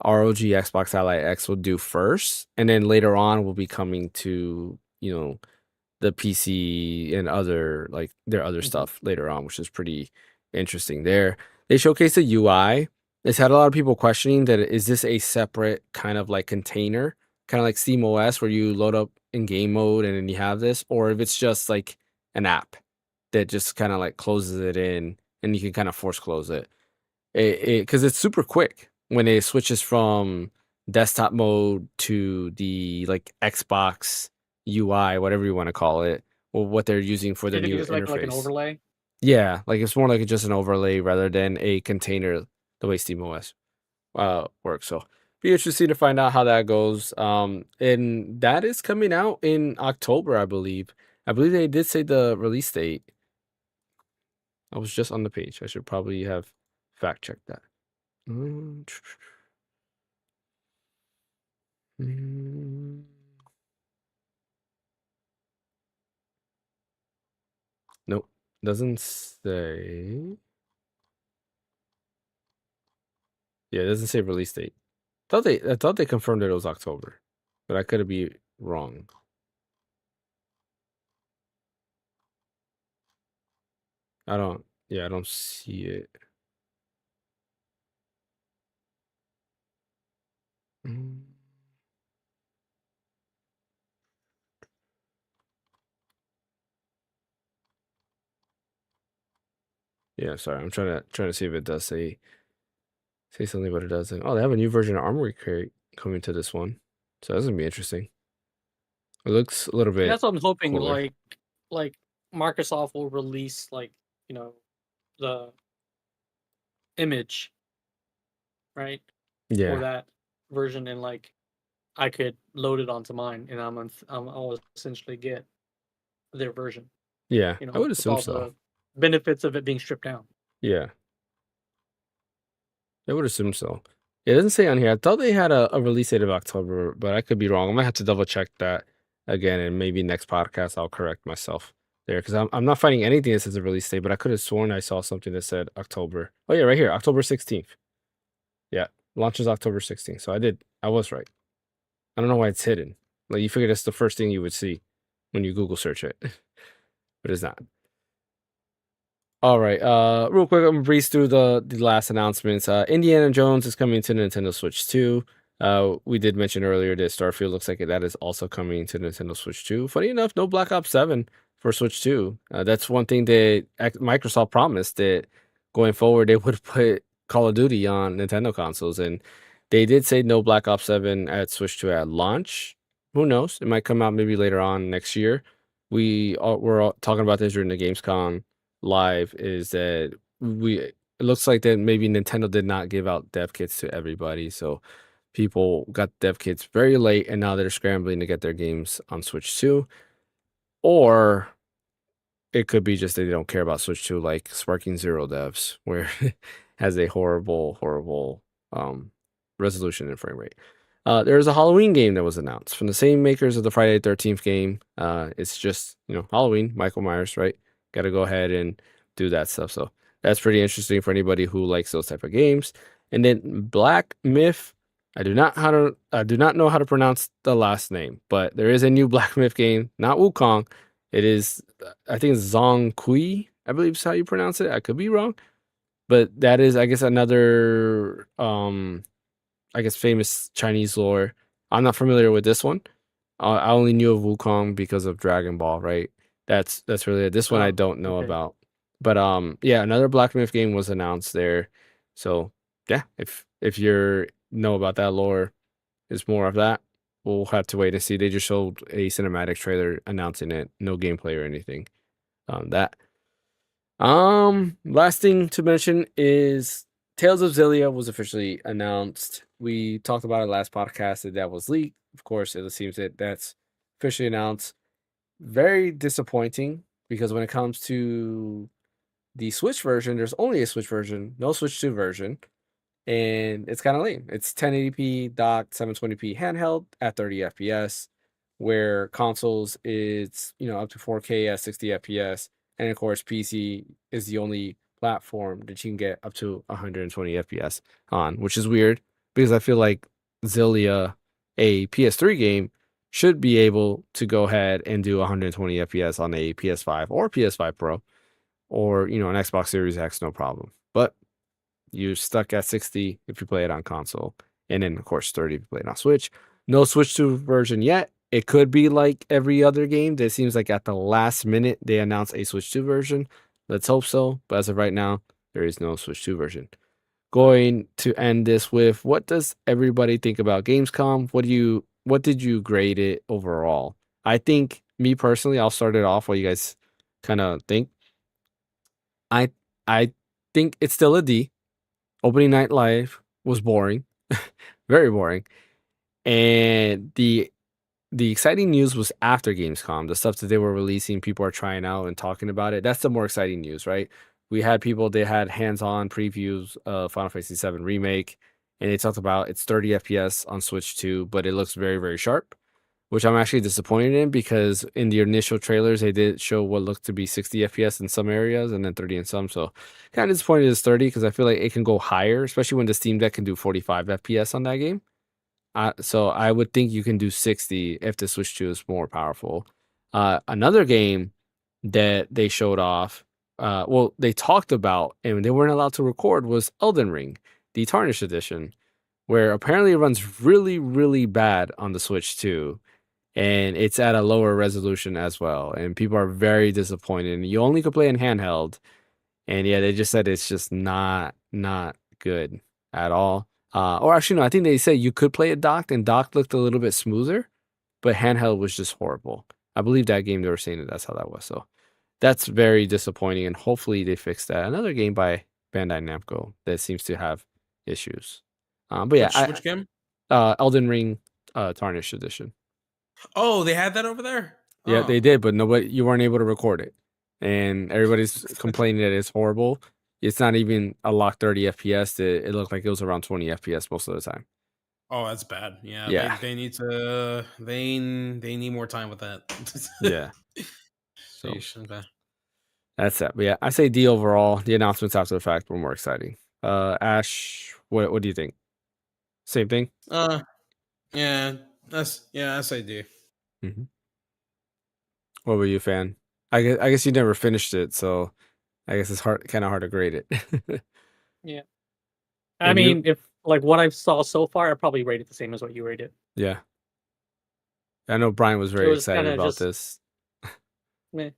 ROG Xbox Ally X will do first, and then later on will be coming to the PC and other like their other stuff later on, which is pretty interesting. There, they showcased the UI. It's had a lot of people questioning that is this a separate kind of like container, kind of like SteamOS, where you load up in game mode and then you have this, or if it's just like an app that just kind of like closes it in and you can kind of force close it. Because it's super quick when it switches from desktop mode to the like Xbox UI, whatever you want to call it, or what they're using for the new interface. Like an overlay. Yeah, like it's more like just an overlay rather than a container, the way SteamOS works. So be interesting to find out how that goes. And that is coming out in October, I believe. I believe they did say the release date. I was just on the page. I should probably have fact checked that. Doesn't say. Yeah, it doesn't say release date. I thought they confirmed that it was October, but I could be wrong. I don't see it. Yeah, sorry. I'm trying to see if it does say something, but it doesn't. Oh, they have a new version of Armory Crate coming to this one, so that's gonna be interesting. It looks a little bit. That's what I'm hoping. cooler. Like Microsoft will release the image, right? Yeah. For that version, and I could load it onto mine, and I'll essentially get their version. Yeah, I would assume all so. the benefits of it being stripped down. Yeah, I would assume so. It doesn't say on here. I thought they had a release date of October, but I could be wrong. I might have to double check that again, and maybe next podcast I'll correct myself there because I'm not finding anything that says a release date, but I could have sworn I saw something that said October. Oh yeah, right here, October 16th. Yeah, launches October 16th. So I was right. I don't know why it's hidden. Like you figure that's the first thing you would see when you Google search it, but it's not. All right. Real quick, I'm gonna breeze through the last announcements. Indiana Jones is coming to Nintendo Switch 2. We did mention earlier that Starfield looks like that is also coming to Nintendo Switch 2. Funny enough, no Black Ops 7 for Switch 2. That's one thing that Microsoft promised that going forward they would put Call of Duty on Nintendo consoles, and they did say no Black Ops 7 at Switch 2 at launch. Who knows? It might come out maybe later on next year. We're all talking about this during the GamesCom live. Is that it looks like that maybe Nintendo did not give out dev kits to everybody, so people got dev kits very late, and now they're scrambling to get their games on Switch 2. Or it could be just that they don't care about Switch 2, like Sparking Zero devs, where it has a horrible resolution and frame rate. There's a Halloween game that was announced from the same makers of the Friday the 13th game. It's just, Halloween, Michael Myers, right? Got to go ahead and do that stuff. So that's pretty interesting for anybody who likes those type of games. And then Black Myth, I do not know how to pronounce the last name, but there is a new Black Myth game, not Wukong. It is, I think it's Zong Kui, I believe is how you pronounce it. I could be wrong, but that is, I guess, another famous Chinese lore. I'm not familiar with this one. I only knew of Wukong because of Dragon Ball, right? That's really it. This one I don't know about. But yeah, another Black Myth game was announced there. So yeah, if you know about that lore, it's more of that. We'll have to wait and see. They just showed a cinematic trailer announcing it. No gameplay or anything on that. Last thing to mention is Tales of Xillia was officially announced. We talked about it last podcast that was leaked. Of course, it seems that that's officially announced. Very disappointing because when it comes to the Switch version, there's only a Switch version, no Switch 2 version, and it's kind of lame. It's 1080p docked 720p handheld at 30 FPS, where consoles it's up to 4K at 60 FPS, and of course PC is the only platform that you can get up to 120 FPS on, which is weird because I feel like Xillia, a PS3 game, should be able to go ahead and do 120 FPS on a PS5 or PS5 Pro or an Xbox Series X, no problem. But you're stuck at 60 if you play it on console, and then of course 30 if you play it on Switch. No Switch 2 version yet. It could be like every other game. It seems like at the last minute they announced a Switch 2 version. Let's hope so. But as of right now, there is no Switch 2 version. Going to end this with, what does everybody think about Gamescom? What did you grade it overall? I think, me personally, I'll start it off while you guys kind of think. I think it's still a D. Opening night live was boring, very boring, and the exciting news was after Gamescom. The stuff that they were releasing, people are trying out and talking about it. That's the more exciting news, right? We had people, they had hands-on previews of Final Fantasy VII Remake, and they talked about it's 30 FPS on Switch 2, but it looks very, very sharp. which I'm actually disappointed in because in the initial trailers they did show what looked to be 60 FPS in some areas and then 30 in some. So kind of disappointed it's 30 because I feel like it can go higher, especially when the Steam Deck can do 45 FPS on that game. So I would think you can do 60 if the Switch 2 is more powerful. Another game that they showed off, they talked about and they weren't allowed to record was Elden Ring, the Tarnished Edition, where apparently it runs really, really bad on the Switch 2. And it's at a lower resolution as well. And people are very disappointed. And you only could play in handheld. And yeah, they just said it's just not good at all. Or actually, no, I think they said you could play it docked, and docked looked a little bit smoother, but handheld was just horrible. I believe that game they were saying that's how that was. So that's very disappointing, and hopefully they fix that. Another game by Bandai Namco that seems to have issues. But yeah, which game? Elden Ring, Tarnished Edition. Oh, they had that over there? Yeah, they did, but you weren't able to record it. And everybody's complaining that it's horrible. It's not even a locked 30 FPS. It looked like it was around 20 FPS most of the time. Oh, that's bad. Yeah. Yeah. They need to they need more time with that. Yeah. So Okay. that's that. But yeah, I say D overall. The announcements after the fact were more exciting. Ash, what do you think? Same thing? Yeah, I say D. Mm-hmm. What were you, fan? I guess you never finished it, so I guess it's kind of hard to grade it. Yeah. I mean, if like what I saw so far, I probably rate it the same as what you rated. Yeah. I know Brian was very excited about this. Meh.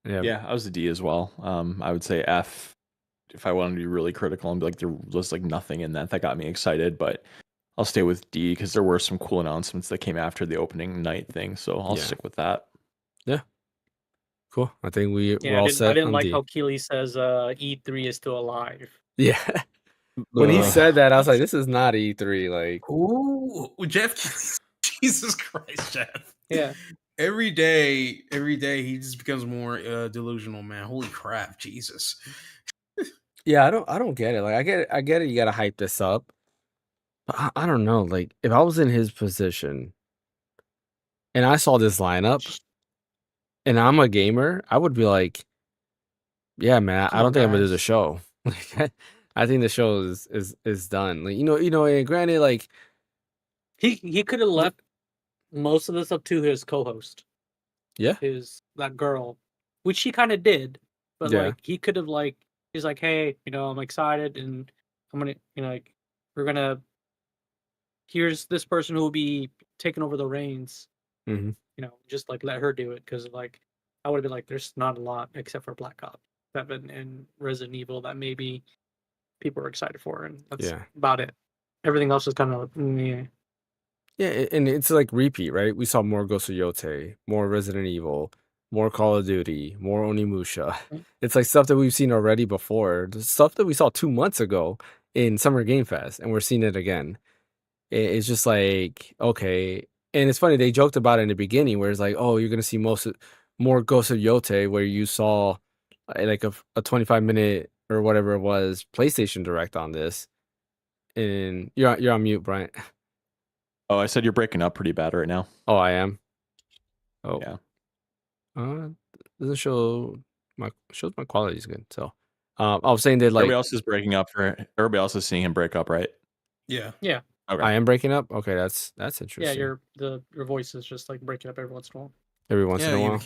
Yeah, I was a D as well. I would say F if I wanted to be really critical and be like there was like nothing in that got me excited, but I'll stay with D because there were some cool announcements that came after the opening night thing, so I'll stick with that. Yeah. Cool. I think we're all set. I didn't like D. how Keely says E3 is still alive. Yeah. When he said that, I was like, this is not E3. Like, ooh, Jeff. Jesus Christ, Jeff. Yeah. Every day he just becomes more delusional, man. Holy crap, Jesus. Yeah, I don't get it. Like, I get it. You gotta hype this up. But I don't know. Like, if I was in his position and I saw this lineup and I'm a gamer, I would be like, yeah, man, I don't think I'm gonna do the show. Like, I think the show is done. Like, and granted, like he could have left most of this up to his co-host. Yeah. That girl, which he kind of did, but Yeah. like he could have like he's like, hey, I'm excited and I'm gonna like we're gonna here's this person who will be taking over the reins. Mm-hmm. Just like let her do it because like I would have been like, there's not a lot except for Black Ops 7 and Resident Evil that maybe people are excited for, and that's about it. Everything else is kind of like, yeah, and it's like repeat, right? We saw more Ghost of Yotei, more Resident Evil, more Call of Duty, more Onimusha. It's like stuff that we've seen already before, the stuff that we saw 2 months ago in Summer Game Fest, and we're seeing it again. It's just like, okay. And it's funny, they joked about it in the beginning where it's like, oh, you're going to see more Ghost of Yotei where you saw like a 25-minute or whatever it was PlayStation Direct on this. And you're on mute, Brian. Oh, I said you're breaking up pretty bad right now. Oh, I am? Oh. Yeah. Doesn't shows my quality is good. So I was saying that like everybody else is breaking up everybody else is seeing him break up, right? Yeah. Yeah. Okay. I am breaking up? Okay, that's interesting. Yeah, your voice is just like breaking up every once in a while. Every once in a while.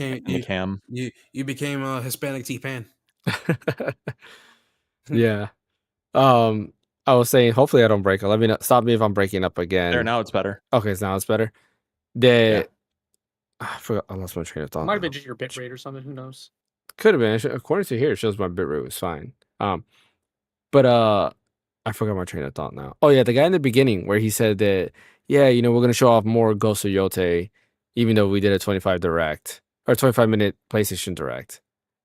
You became a Hispanic T-Pan. Yeah. I was saying, hopefully I don't break up. Let me know. Stop me if I'm breaking up again. There, now it's better. Okay, so now it's better. I forgot. I lost my train of thought. Might have been just your bit rate or something. Who knows? Could have been. According to here, it shows my bit rate was fine. But I forgot my train of thought now. Oh yeah, the guy in the beginning where he said that, yeah, we're gonna show off more Ghost of Yotei, even though we did a 25-minute PlayStation Direct.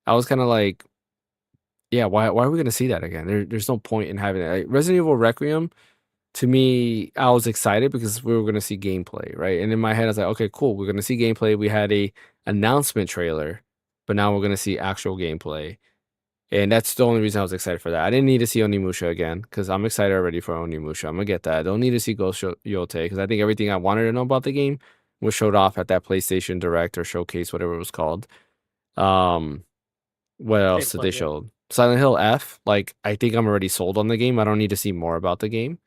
I was kind of like, yeah, why are we gonna see that again? There's no point in having it. Like, Resident Evil Requiem, to me, I was excited because we were gonna see gameplay, right? And in my head, I was like, okay, cool, we're gonna see gameplay. We had a announcement trailer, but now we're gonna see actual gameplay. And that's the only reason I was excited for that. I didn't need to see Onimusha again because I'm excited already for Onimusha. I'm gonna get that. I don't need to see Ghost Yote because I think everything I wanted to know about the game was showed off at that PlayStation Direct or Showcase, whatever it was called. What else did they show? Silent Hill F. Like, I think I'm already sold on the game. I don't need to see more about the game.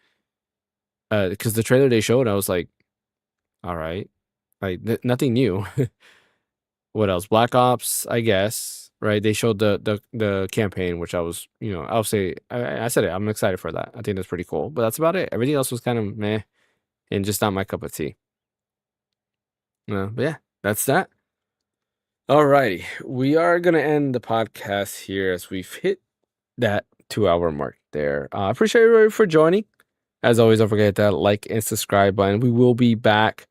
Because the trailer they showed, I was like, all right, like nothing new. What else? Black Ops, I guess. Right? They showed the campaign, which I was, I'll say, I said it. I'm excited for that. I think that's pretty cool. But that's about it. Everything else was kind of meh, and just not my cup of tea. But yeah, that's that. Alrighty, we are gonna end the podcast here as we've hit that 2-hour mark there. I appreciate everybody for joining. As always, don't forget that like and subscribe button. We will be back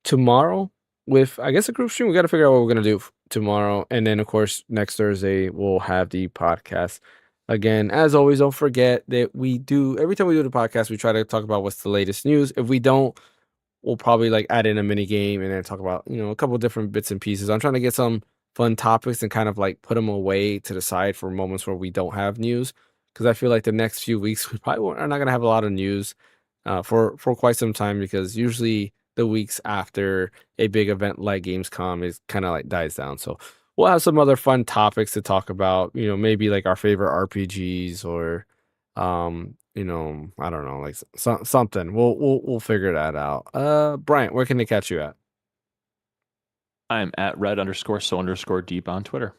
tomorrow with, I guess, a group stream. We got to figure out what we're gonna do tomorrow, and then of course next Thursday we'll have the podcast. Again, as always, don't forget that we do every time we do the podcast, we try to talk about what's the latest news. If we don't, we'll probably like add in a mini game and then talk about a couple different bits and pieces. I'm trying to get some fun topics and kind of like put them away to the side for moments where we don't have news, because I feel like the next few weeks we probably are not going to have a lot of news for quite some time, because usually the weeks after a big event like Gamescom is kind of like dies down. So we'll have some other fun topics to talk about, maybe like our favorite RPGs or I don't know, like something. We'll figure that out. Bryant, where can they catch you at? I'm at red_so_deep on Twitter.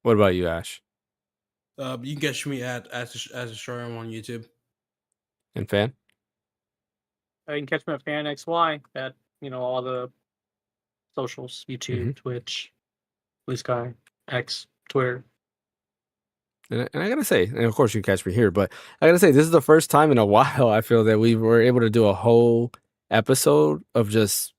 What about you, Ash? You can catch me at as a story on YouTube. And Fan? You can catch me at Phaneckswhy at all the socials: YouTube, Twitch, Blue Sky, X, Twitter. And I gotta say, and of course you can catch me here, but I gotta say, this is the first time in a while I feel that we were able to do a whole episode of just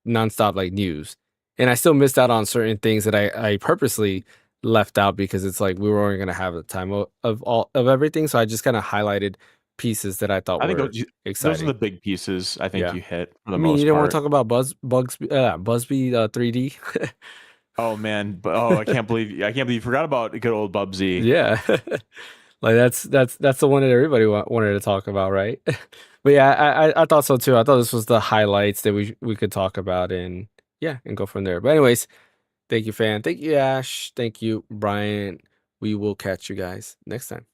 nonstop like news. And I still missed out on certain things that I purposely left out, because it's like we were only gonna have the time of everything. So I just kind of highlighted pieces that I thought were exciting. Those are the big pieces I think you hit for the most part. You didn't want to talk about Busby 3D? Oh man, I can't believe you forgot about good old Bubsy. Yeah. Like that's the one that everybody wanted to talk about, right? But yeah, I thought so too. I thought this was the highlights that we could talk about, and go from there. But anyways, thank you, Fan. Thank you, Ash. Thank you, Brian. We will catch you guys next time.